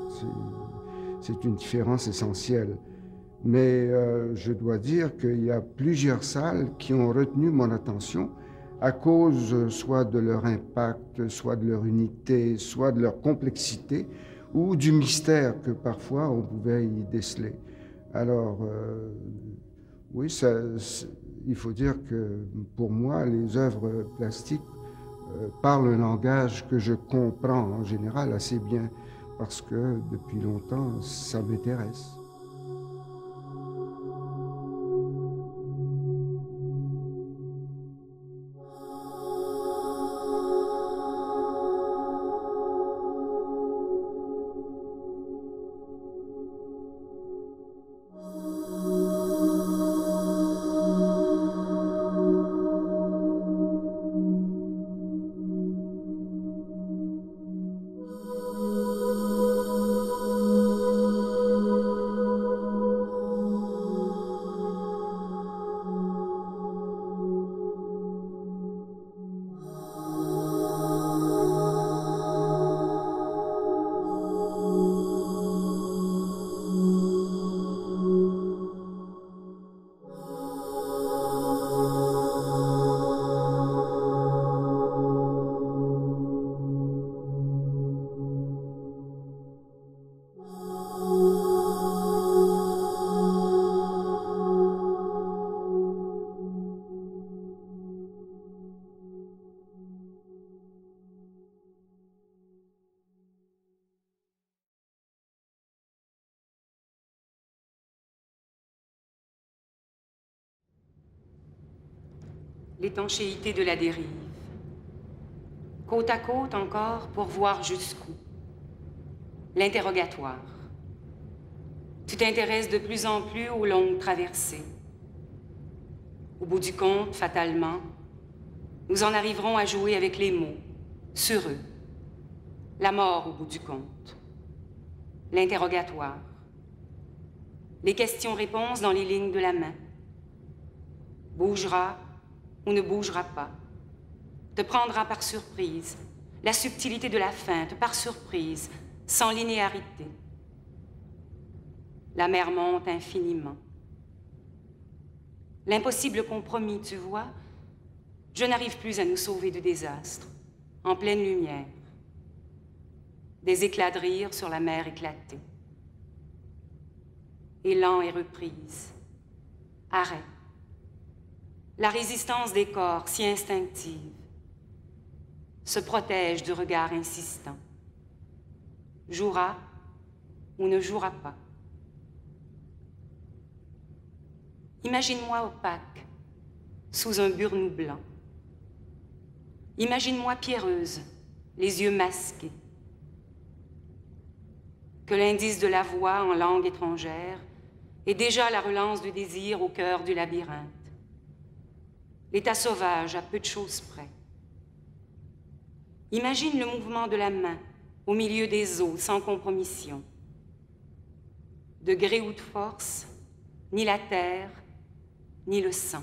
C'est une différence essentielle. Mais je dois dire qu'il y a plusieurs salles qui ont retenu mon attention à cause soit de leur impact, soit de leur unité, soit de leur complexité, ou du mystère que parfois on pouvait y déceler. Alors, oui, il faut dire que pour moi, les œuvres plastiques parlent un langage que je comprends en général assez bien, parce que depuis longtemps, ça m'intéresse. l'étanchéité de la dérive. Côte à côte encore pour voir jusqu'où. L'interrogatoire. Tu t'intéresses de plus en plus aux longues traversées. Au bout du compte, fatalement, nous en arriverons à jouer avec les mots, sur eux. La mort au bout du compte. L'interrogatoire. Les questions-réponses dans les lignes de la main. Bougera ou ne bougera pas. Te prendra par surprise. La subtilité de la feinte, par surprise, sans linéarité. La mer monte infiniment. L'impossible compromis, tu vois, je n'arrive plus à nous sauver du désastre, en pleine lumière. Des éclats de rire sur la mer éclatée. Élan et reprise. Arrêt. La résistance des corps, si instinctive, se protège du regard insistant. Jouera ou ne jouera pas. Imagine-moi opaque, sous un burnou blanc. Imagine-moi pierreuse, les yeux masqués. Que l'indice de la voix en langue étrangère est déjà la relance du désir au cœur du labyrinthe. L'état sauvage à peu de choses près. Imagine le mouvement de la main au milieu des eaux sans compromission. De gré ou de force, ni la terre, ni le sang.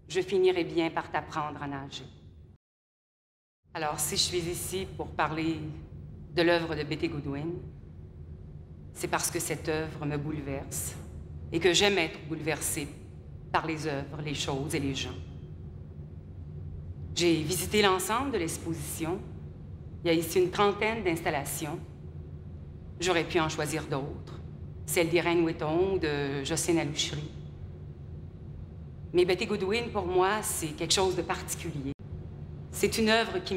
Je finirai bien par t'apprendre à nager. Alors, si je suis ici pour parler de l'œuvre de Betty Goodwin, c'est parce que cette œuvre me bouleverse et que j'aime être bouleversée par les œuvres, les choses et les gens. J'ai visité l'ensemble de l'exposition. Il y a ici une trentaine d'installations. J'aurais pu en choisir d'autres. Celle d'Irène Wetton ou de Jocelyne Alouchery. Mais Betty Goodwin, pour moi, c'est quelque chose de particulier. C'est une œuvre qui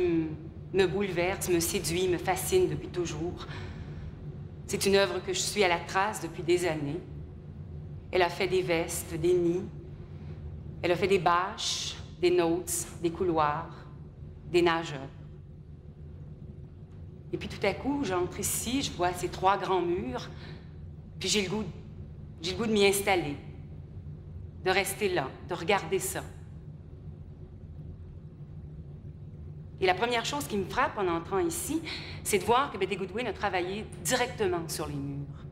me bouleverse, me séduit, me fascine depuis toujours. C'est une œuvre que je suis à la trace depuis des années. Elle a fait des vestes, des nids. Elle a fait des bâches, des notes, des couloirs, des nageurs. Et puis tout à coup, j'entre ici, je vois ces trois grands murs, puis j'ai le goût de m'y installer, de rester là, de regarder ça. Et la première chose qui me frappe en entrant ici, c'est de voir que Betty Goodwin a travaillé directement sur les murs.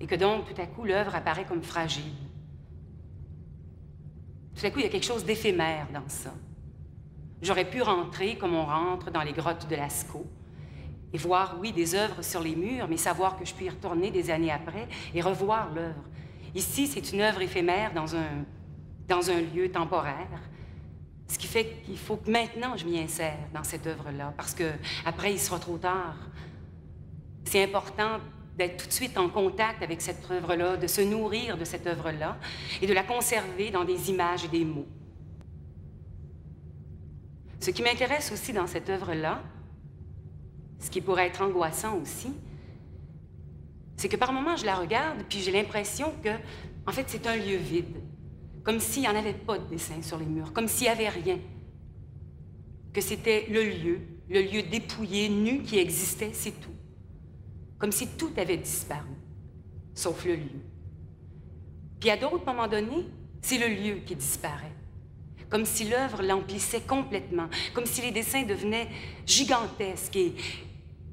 Et que donc, tout à coup, l'œuvre apparaît comme fragile. Tout à coup, il y a quelque chose d'éphémère dans ça. J'aurais pu rentrer comme on rentre dans les grottes de Lascaux et voir, oui, des œuvres sur les murs, mais savoir que je peux y retourner des années après et revoir l'œuvre. Ici, c'est une œuvre éphémère dans un lieu temporaire. Ce qui fait qu'il faut que maintenant je m'y insère dans cette œuvre-là, parce qu'après, il sera trop tard. C'est important d'être tout de suite en contact avec cette œuvre-là, de se nourrir de cette œuvre-là et de la conserver dans des images et des mots. Ce qui m'intéresse aussi dans cette œuvre-là, ce qui pourrait être angoissant aussi, c'est que par moments, je la regarde, puis j'ai l'impression que, en fait, c'est un lieu vide. Comme s'il n'y en avait pas de dessin sur les murs, comme s'il n'y avait rien. Que c'était le lieu dépouillé, nu, qui existait, c'est tout. Comme si tout avait disparu, sauf le lieu. Puis à d'autres moments donnés, c'est le lieu qui disparaît. Comme si l'œuvre l'emplissait complètement, comme si les dessins devenaient gigantesques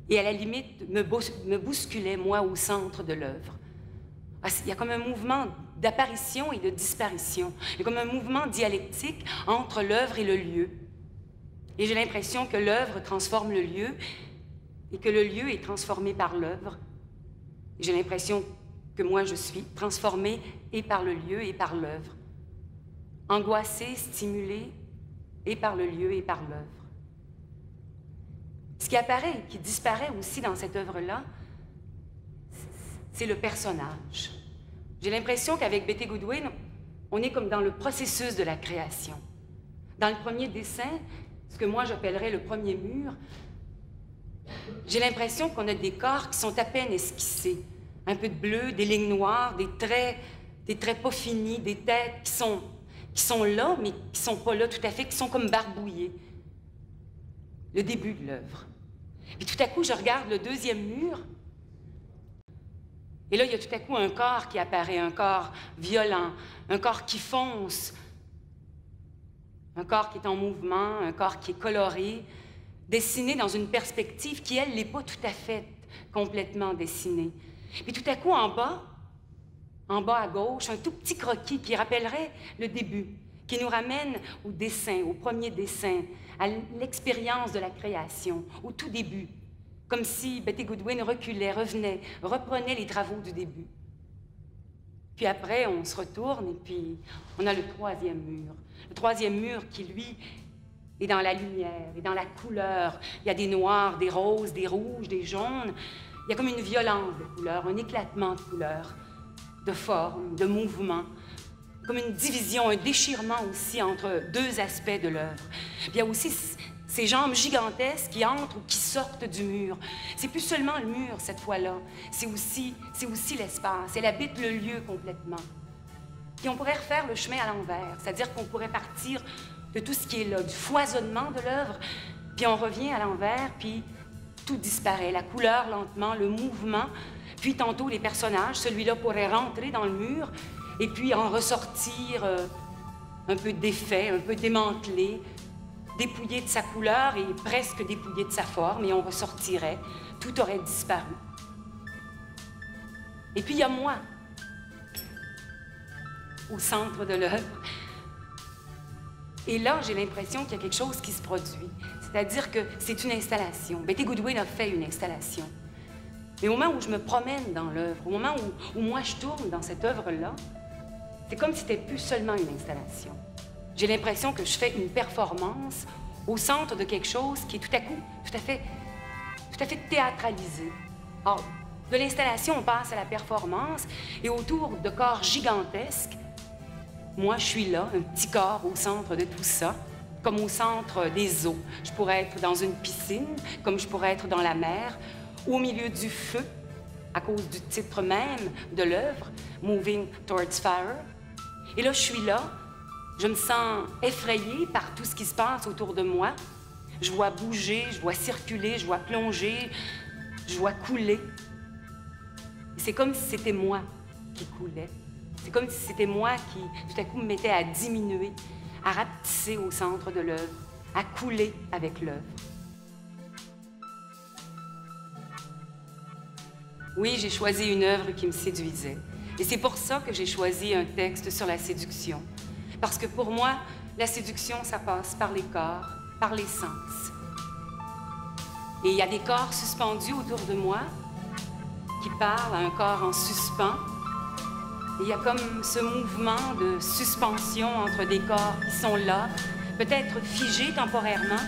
et à la limite me bousculaient, moi, au centre de l'œuvre. Il y a comme un mouvement d'apparition et de disparition. Il y a comme un mouvement dialectique entre l'œuvre et le lieu. Et j'ai l'impression que l'œuvre transforme le lieu et que le lieu est transformé par l'œuvre. J'ai l'impression que moi, je suis transformée et par le lieu et par l'œuvre. Angoissée, stimulée, et par le lieu et par l'œuvre. Ce qui apparaît, qui disparaît aussi dans cette œuvre-là, c'est le personnage. J'ai l'impression qu'avec Betty Goodwin, on est comme dans le processus de la création. Dans le premier dessin, ce que moi j'appellerais le premier mur, j'ai l'impression qu'on a des corps qui sont à peine esquissés. Un peu de bleu, des lignes noires, des traits des traits pas finis, des têtes qui sont là, mais qui sont pas là tout à fait, qui sont comme barbouillées. Le début de l'œuvre. Puis tout à coup, je regarde le deuxième mur, et là, il y a tout à coup un corps qui apparaît, un corps violent, un corps qui fonce, un corps qui est en mouvement, un corps qui est coloré, dessiné dans une perspective qui, elle, n'est pas tout à fait complètement dessinée. Puis tout à coup, en bas à gauche, un tout petit croquis qui rappellerait le début, qui nous ramène au dessin, au premier dessin, à l'expérience de la création, au tout début, comme si Betty Goodwin reculait, revenait, reprenait les travaux du début. Puis après, on se retourne et puis on a le troisième mur. Le troisième mur qui, lui, est dans la lumière et dans la couleur. Il y a des noirs, des roses, des rouges, des jaunes. Il y a comme une violence de couleurs, un éclatement de couleurs, de formes, de mouvements, comme une division, un déchirement aussi entre deux aspects de l'œuvre. Puis il y a aussi ces jambes gigantesques qui entrent ou qui sortent du mur. C'est plus seulement le mur cette fois-là, c'est aussi l'espace. Elle habite le lieu complètement. Puis on pourrait refaire le chemin à l'envers, c'est-à-dire qu'on pourrait partir de tout ce qui est là, du foisonnement de l'œuvre, puis on revient à l'envers, puis tout disparaît, la couleur lentement, le mouvement, puis tantôt les personnages, celui-là pourrait rentrer dans le mur et puis en ressortir un peu défait, un peu démantelé, dépouillé de sa couleur et presque dépouillé de sa forme, et on ressortirait, tout aurait disparu. Et puis il y a moi, au centre de l'œuvre. Et là, j'ai l'impression qu'il y a quelque chose qui se produit. C'est-à-dire que c'est une installation. Betty Goodwin a fait une installation. Mais au moment où je me promène dans l'œuvre, au moment où moi je tourne dans cette œuvre-là, c'est comme si c'était plus seulement une installation. J'ai l'impression que je fais une performance au centre de quelque chose qui est tout à coup, tout à fait théâtralisé. Or, de l'installation, on passe à la performance, et autour de corps gigantesques, moi, je suis là, un petit corps au centre de tout ça, comme au centre des eaux. Je pourrais être dans une piscine, comme je pourrais être dans la mer, ou au milieu du feu, à cause du titre même de l'œuvre, Moving Towards Fire. Et là, je suis là, je me sens effrayée par tout ce qui se passe autour de moi. Je vois bouger, je vois circuler, je vois plonger, je vois couler. Et c'est comme si c'était moi qui coulais. C'est comme si c'était moi qui, tout à coup, me mettais à diminuer, à rapetisser au centre de l'œuvre, à couler avec l'œuvre. Oui, j'ai choisi une œuvre qui me séduisait. Et c'est pour ça que j'ai choisi un texte sur la séduction. Parce que pour moi, la séduction, ça passe par les corps, par les sens. Et il y a des corps suspendus autour de moi qui parlent à un corps en suspens. Et il y a comme ce mouvement de suspension entre des corps qui sont là, peut-être figés temporairement,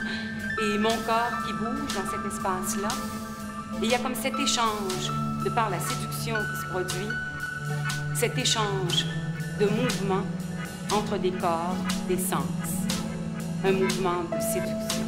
et mon corps qui bouge dans cet espace-là. Et il y a comme cet échange, de par la séduction qui se produit, cet échange de mouvements entre des corps, des sens. Un mouvement de séduction.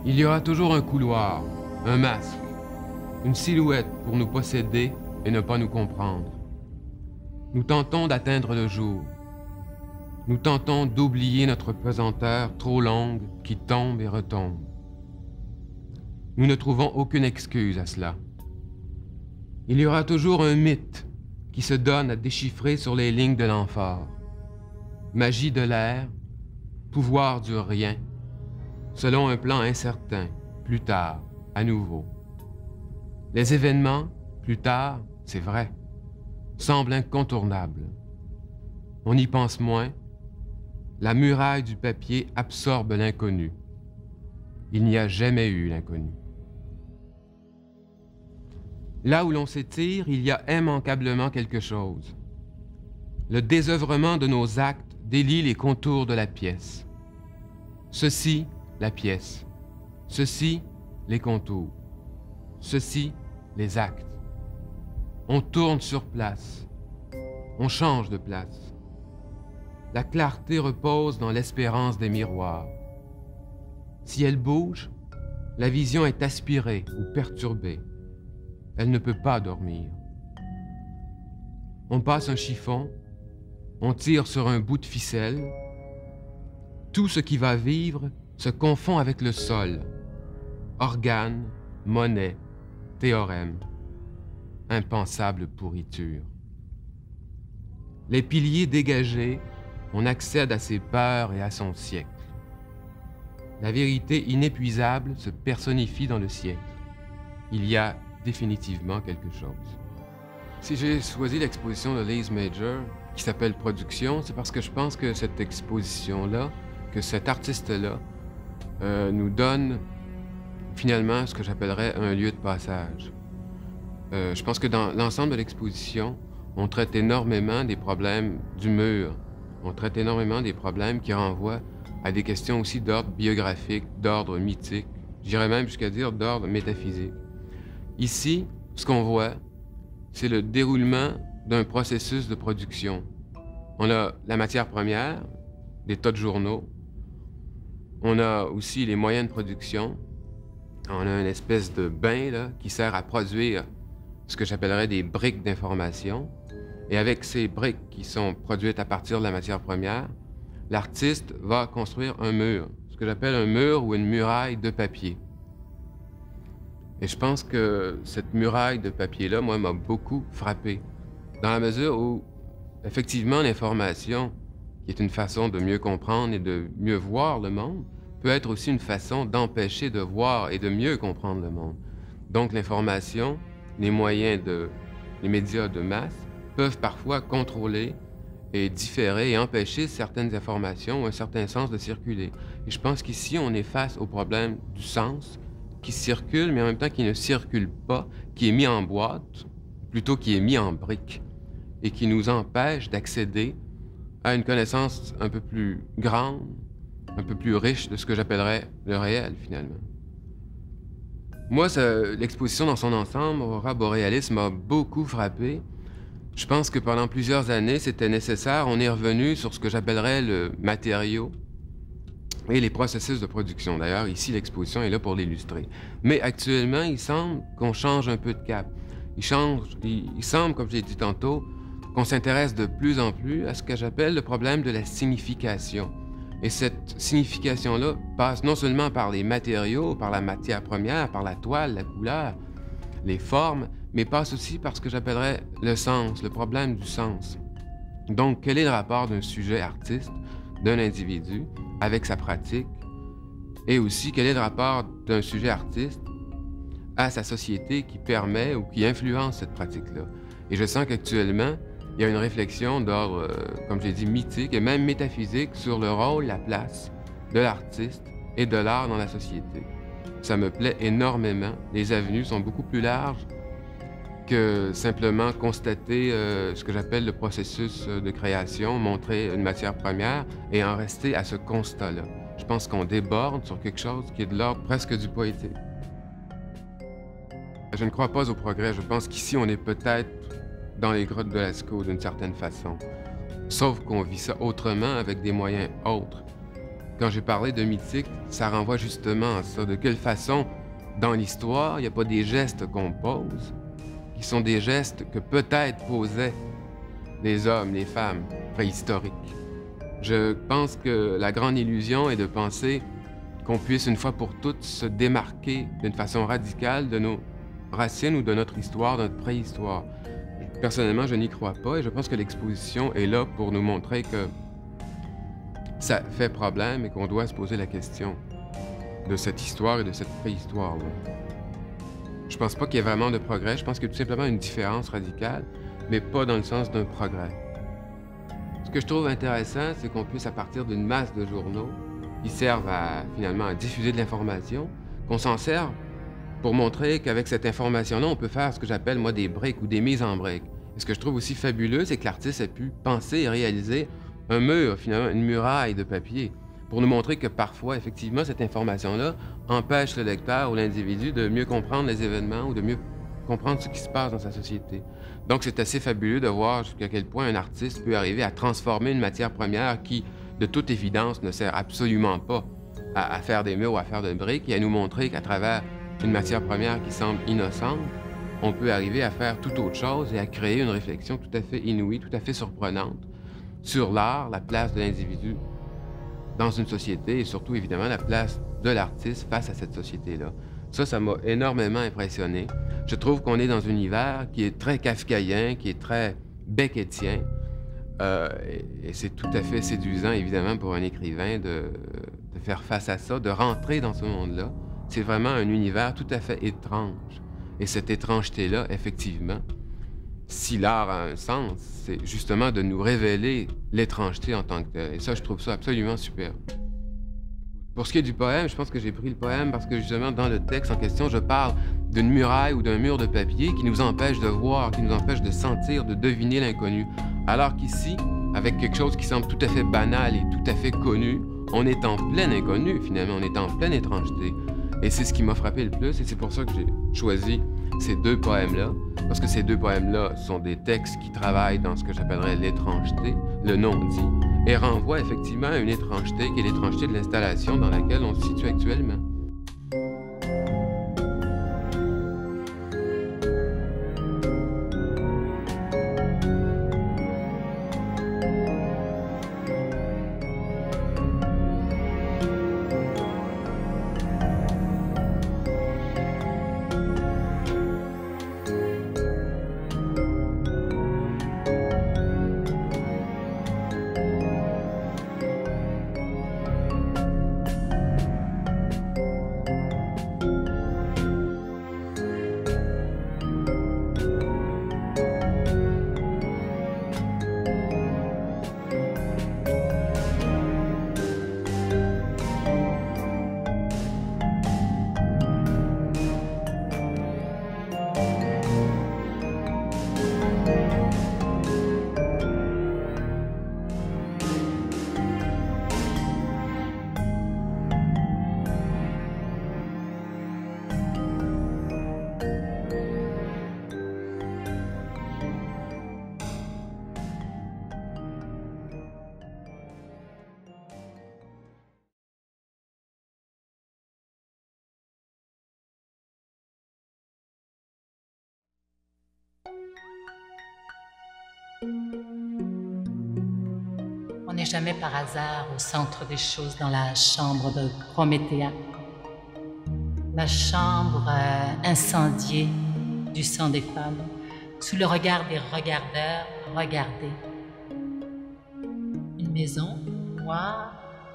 Il y aura toujours un couloir, un masque, une silhouette pour nous posséder et ne pas nous comprendre. Nous tentons d'atteindre le jour. Nous tentons d'oublier notre pesanteur trop longue qui tombe et retombe. Nous ne trouvons aucune excuse à cela. Il y aura toujours un mythe qui se donne à déchiffrer sur les lignes de l'amphore. Magie de l'air, pouvoir du rien, selon un plan incertain, plus tard, à nouveau. Les événements, plus tard, c'est vrai, semblent incontournables. On y pense moins. La muraille du papier absorbe l'inconnu. Il n'y a jamais eu l'inconnu. Là où l'on s'étire, il y a immanquablement quelque chose. Le désœuvrement de nos actes délie les contours de la pièce. Ceci, la pièce. Ceci, les contours. Ceci, les actes. On tourne sur place. On change de place. La clarté repose dans l'espérance des miroirs. Si elle bouge, la vision est aspirée ou perturbée. Elle ne peut pas dormir. On passe un chiffon, on tire sur un bout de ficelle. Tout ce qui va vivre se confond avec le sol. Organes, monnaie, théorème. Impensable pourriture. Les piliers dégagés, on accède à ses peurs et à son siècle. La vérité inépuisable se personnifie dans le siècle. Il y a définitivement quelque chose. Si j'ai choisi l'exposition de Lise Major, qui s'appelle Production, c'est parce que je pense que cette exposition-là, que cet artiste-là, nous donne finalement ce que j'appellerais un lieu de passage. Je pense que dans l'ensemble de l'exposition, on traite énormément des problèmes du mur. On traite énormément des problèmes qui renvoient à des questions aussi d'ordre biographique, d'ordre mythique, j'irais même jusqu'à dire d'ordre métaphysique. Ici, ce qu'on voit, c'est le déroulement d'un processus de production. On a la matière première, des tas de journaux. On a aussi les moyens de production. On a une espèce de bain là, qui sert à produire ce que j'appellerais des briques d'information. Et avec ces briques qui sont produites à partir de la matière première, l'artiste va construire un mur, ce que j'appelle un mur ou une muraille de papier. Et je pense que cette muraille de papier-là, moi, m'a beaucoup frappé. Dans la mesure où, effectivement, l'information, qui est une façon de mieux comprendre et de mieux voir le monde, peut être aussi une façon d'empêcher de voir et de mieux comprendre le monde. Donc l'information, les moyens les médias de masse, peuvent parfois contrôler et différer et empêcher certaines informations ou un certain sens de circuler. Et je pense qu'ici, on est face au problème du sens, qui circule, mais en même temps qui ne circule pas, qui est mis en boîte, plutôt qui est mis en briques, et qui nous empêche d'accéder à une connaissance un peu plus grande, un peu plus riche de ce que j'appellerais le réel, finalement. Moi, l'exposition dans son ensemble, Aurora Borealis, m'a beaucoup frappé. Je pense que pendant plusieurs années, c'était nécessaire. On est revenu sur ce que j'appellerais le matériau et les processus de production. D'ailleurs, ici, l'exposition est là pour l'illustrer. Mais actuellement, il semble qu'on change un peu de cap. Il semble, comme j'ai dit tantôt, qu'on s'intéresse de plus en plus à ce que j'appelle le problème de la signification. Et cette signification-là passe non seulement par les matériaux, par la matière première, par la toile, la couleur, les formes, mais passe aussi par ce que j'appellerais le sens, le problème du sens. Donc, quel est le rapport d'un sujet artiste, d'un individu, avec sa pratique, et aussi quel est le rapport d'un sujet artiste à sa société qui permet ou qui influence cette pratique-là. Et je sens qu'actuellement, il y a une réflexion d'ordre, comme j'ai dit, mythique et même métaphysique sur le rôle, la place de l'artiste et de l'art dans la société. Ça me plaît énormément. Les avenues sont beaucoup plus larges que simplement constater ce que j'appelle le processus de création, montrer une matière première et en rester à ce constat-là. Je pense qu'on déborde sur quelque chose qui est de l'ordre presque du poétique. Je ne crois pas au progrès. Je pense qu'ici, on est peut-être dans les grottes de Lascaux d'une certaine façon. Sauf qu'on vit ça autrement avec des moyens autres. quand j'ai parlé de mythique, ça renvoie justement à ça. De quelle façon, dans l'histoire, il n'y a pas des gestes qu'on pose, qui sont des gestes que peut-être posaient les hommes, les femmes préhistoriques. Je pense que la grande illusion est de penser qu'on puisse une fois pour toutes se démarquer d'une façon radicale de nos racines ou de notre histoire, de notre préhistoire. Personnellement, je n'y crois pas et je pense que l'exposition est là pour nous montrer que ça fait problème et qu'on doit se poser la question de cette histoire et de cette préhistoire-là. Je pense pas qu'il y ait vraiment de progrès, je pense qu'il y a tout simplement une différence radicale, mais pas dans le sens d'un progrès. Ce que je trouve intéressant, c'est qu'on puisse, à partir d'une masse de journaux qui servent finalement à diffuser de l'information, qu'on s'en serve pour montrer qu'avec cette information-là, on peut faire ce que j'appelle, moi, des briques ou des mises en briques. Et ce que je trouve aussi fabuleux, c'est que l'artiste a pu penser et réaliser un mur, finalement, une muraille de papier, pour nous montrer que parfois, effectivement, cette information-là empêche le lecteur ou l'individu de mieux comprendre les événements ou de mieux comprendre ce qui se passe dans sa société. Donc, c'est assez fabuleux de voir jusqu'à quel point un artiste peut arriver à transformer une matière première qui, de toute évidence, ne sert absolument pas à faire des murs ou à faire des briques et à nous montrer qu'à travers une matière première qui semble innocente, on peut arriver à faire tout autre chose et à créer une réflexion tout à fait inouïe, tout à fait surprenante sur l'art, la place de l'individu dans une société et surtout, évidemment, la place de l'artiste face à cette société-là. Ça m'a énormément impressionné. Je trouve qu'on est dans un univers qui est très kafkaïen, qui est très beckettien. Et c'est tout à fait séduisant, évidemment, pour un écrivain de faire face à ça, de rentrer dans ce monde-là. C'est vraiment un univers tout à fait étrange. Et cette étrangeté-là, effectivement, si l'art a un sens, c'est justement de nous révéler l'étrangeté en tant que telle. Et ça, je trouve ça absolument superbe. Pour ce qui est du poème, je pense que j'ai pris le poème parce que justement, dans le texte en question, je parle d'une muraille ou d'un mur de papier qui nous empêche de voir, qui nous empêche de sentir, de deviner l'inconnu. Alors qu'ici, avec quelque chose qui semble tout à fait banal et tout à fait connu, on est en plein inconnu, finalement, on est en pleine étrangeté. Et c'est ce qui m'a frappé le plus, et c'est pour ça que j'ai choisi ces deux poèmes-là, parce que ces deux poèmes-là sont des textes qui travaillent dans ce que j'appellerais l'étrangeté, le non-dit, et renvoient effectivement à une étrangeté qui est l'étrangeté de l'installation dans laquelle on se situe actuellement. On n'est jamais par hasard au centre des choses dans la chambre de Prométhée. La chambre incendiée du sang des femmes, sous le regard des regardeurs regardés. Une maison noire,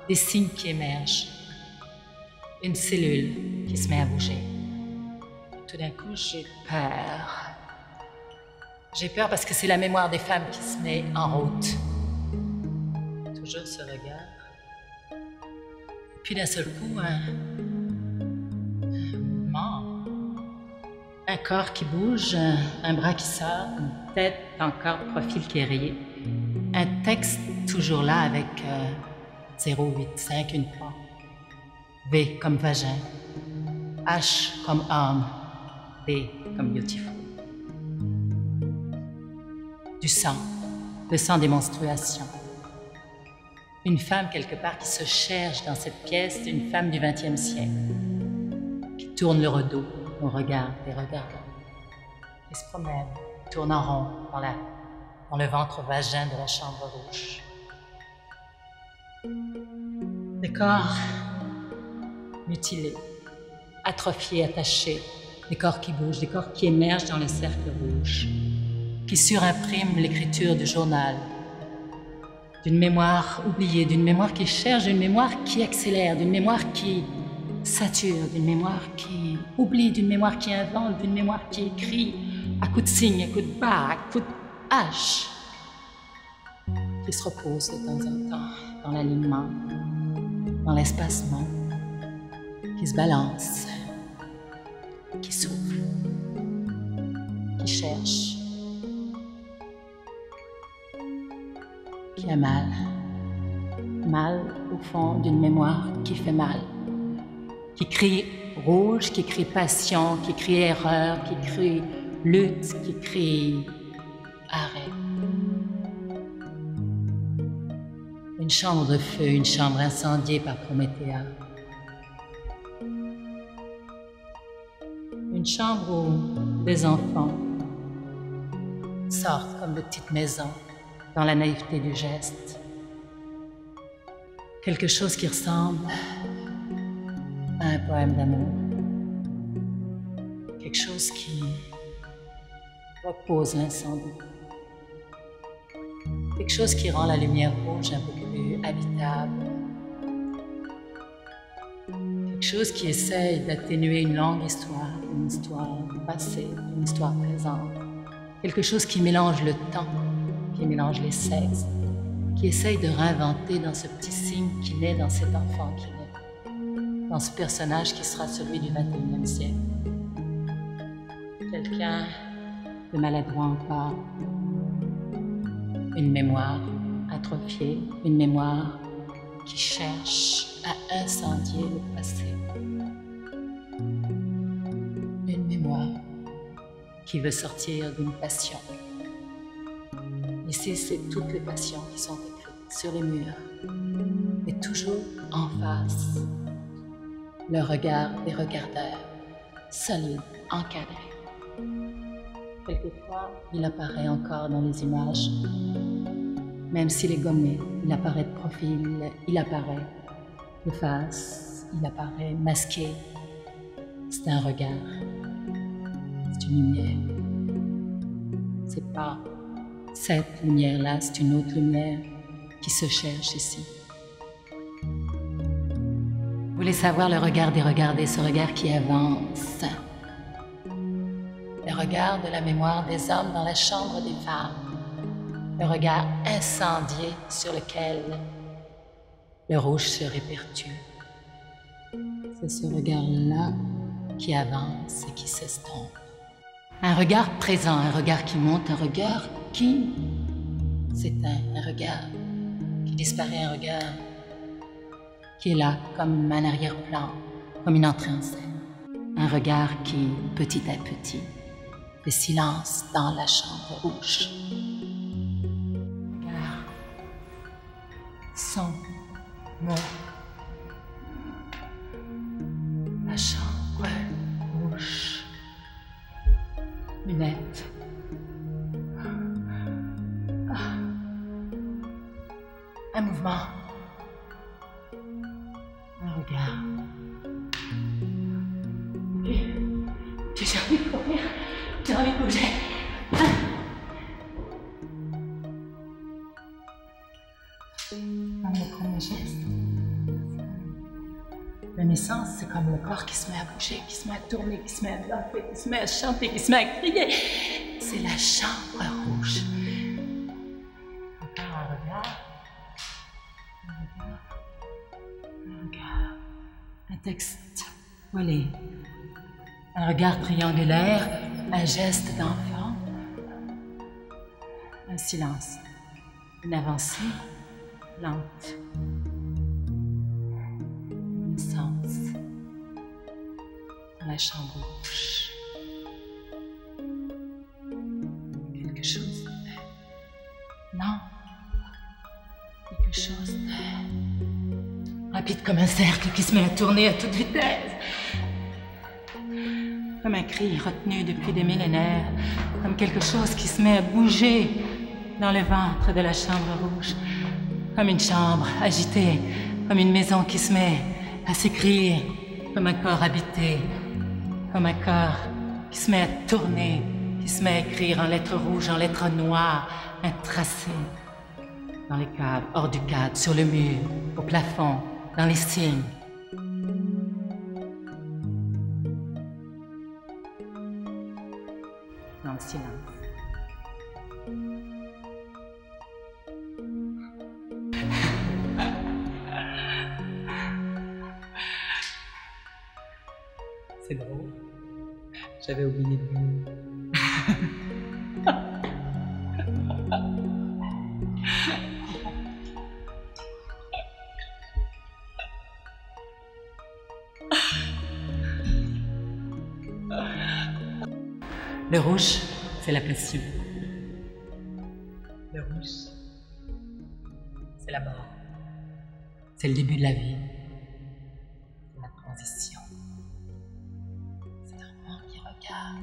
des signes qui émergent. Une cellule qui se met à bouger. Tout d'un coup, j'ai peur. J'ai peur parce que c'est la mémoire des femmes qui se met en route. Toujours ce regard. Puis d'un seul coup, un mouvement. Un corps qui bouge, un bras qui sort, une tête encore de profil qui est rayé. Un texte toujours là avec 085, une croix. V comme vagin. H comme homme. B comme beautiful. Du sang. Le sang des menstruations. Une femme quelque part qui se cherche dans cette pièce, une femme du XXe siècle, qui tourne le dos au regard des regardants, qui se promène, tourne en rond dans le ventre vagin de la chambre rouge. Des corps mutilés, atrophiés, attachés, des corps qui bougent, des corps qui émergent dans le cercle rouge, qui surimpriment l'écriture du journal, d'une mémoire oubliée, d'une mémoire qui cherche, d'une mémoire qui accélère, d'une mémoire qui sature, d'une mémoire qui oublie, d'une mémoire qui invente, d'une mémoire qui écrit à coups de signes, à coups de barres, à coups de hache, qui se repose de temps en temps dans l'alignement, dans l'espacement, qui se balance, qui souffle, qui cherche, qui a mal. Mal au fond d'une mémoire qui fait mal, qui crie rouge, qui crie passion, qui crie erreur, qui crie lutte, qui crie arrêt. Une chambre de feu, une chambre incendiée par Prométhée. Une chambre où des enfants sortent comme de petites maisons dans la naïveté du geste. Quelque chose qui ressemble à un poème d'amour. Quelque chose qui repose l'incendie. Quelque chose qui rend la lumière rouge un peu plus habitable. Quelque chose qui essaye d'atténuer une longue histoire, une histoire passée, une histoire présente. Quelque chose qui mélange le temps, qui mélange les sexes, qui essaye de réinventer dans ce petit signe qui naît dans cet enfant qui naît, dans ce personnage qui sera celui du XXIe siècle. Quelqu'un de maladroit encore, une mémoire atrophiée, une mémoire qui cherche à incendier le passé. Une mémoire qui veut sortir d'une passion. Ici, c'est toutes les passions qui sont écrites sur les murs, et toujours en face, le regard des regardeurs, solide, encadré. Quelquefois, il apparaît encore dans les images. Même s'il est gommé, il apparaît de profil, il apparaît de face, il apparaît masqué. C'est un regard, c'est une lumière. C'est pas cette lumière-là, c'est une autre lumière qui se cherche ici. Vous voulez savoir le regard des regardés, ce regard qui avance. Le regard de la mémoire des hommes dans la chambre des femmes. Le regard incendié sur lequel le rouge se répertue. C'est ce regard-là qui avance et qui s'estompe. Un regard présent, un regard qui monte, un regard qui s'éteint, un regard qui disparaît, un regard qui est là comme un arrière-plan, comme une entrée en scène. Un regard qui, petit à petit, fait silence dans la chambre rouge. Regard, son, mot, la chambre rouge, lunettes. Un mouvement, un regard. J'ai envie de courir, j'ai envie de bouger. Comme le premier geste. La naissance, c'est comme le corps qui se met à bouger, qui se met à tourner, qui se met à danser, qui se met à chanter, qui se met à crier. C'est la chambre rouge. Encore un regard. Un regard. Un texte voilé. Un regard triangulaire. Un geste d'enfant. Un silence. Une avancée lente. Une naissance. Dans la chambre rouge. Quelque chose. Non. Quelque chose. rapide comme un cercle qui se met à tourner à toute vitesse. Comme un cri retenu depuis des millénaires, comme quelque chose qui se met à bouger dans le ventre de la chambre rouge, comme une chambre agitée, comme une maison qui se met à s'écrire, comme un corps habité, comme un corps qui se met à tourner, qui se met à écrire en lettres rouges, en lettres noires, un tracé. Dans les cadres, hors du cadre, sur le mur, au plafond, dans les signes. Dans le silence. C'est drôle. J'avais oublié de vous. Le rouge, c'est la passion. Le rouge, c'est la mort. C'est le début de la vie. C'est la transition. C'est un mort qui regarde.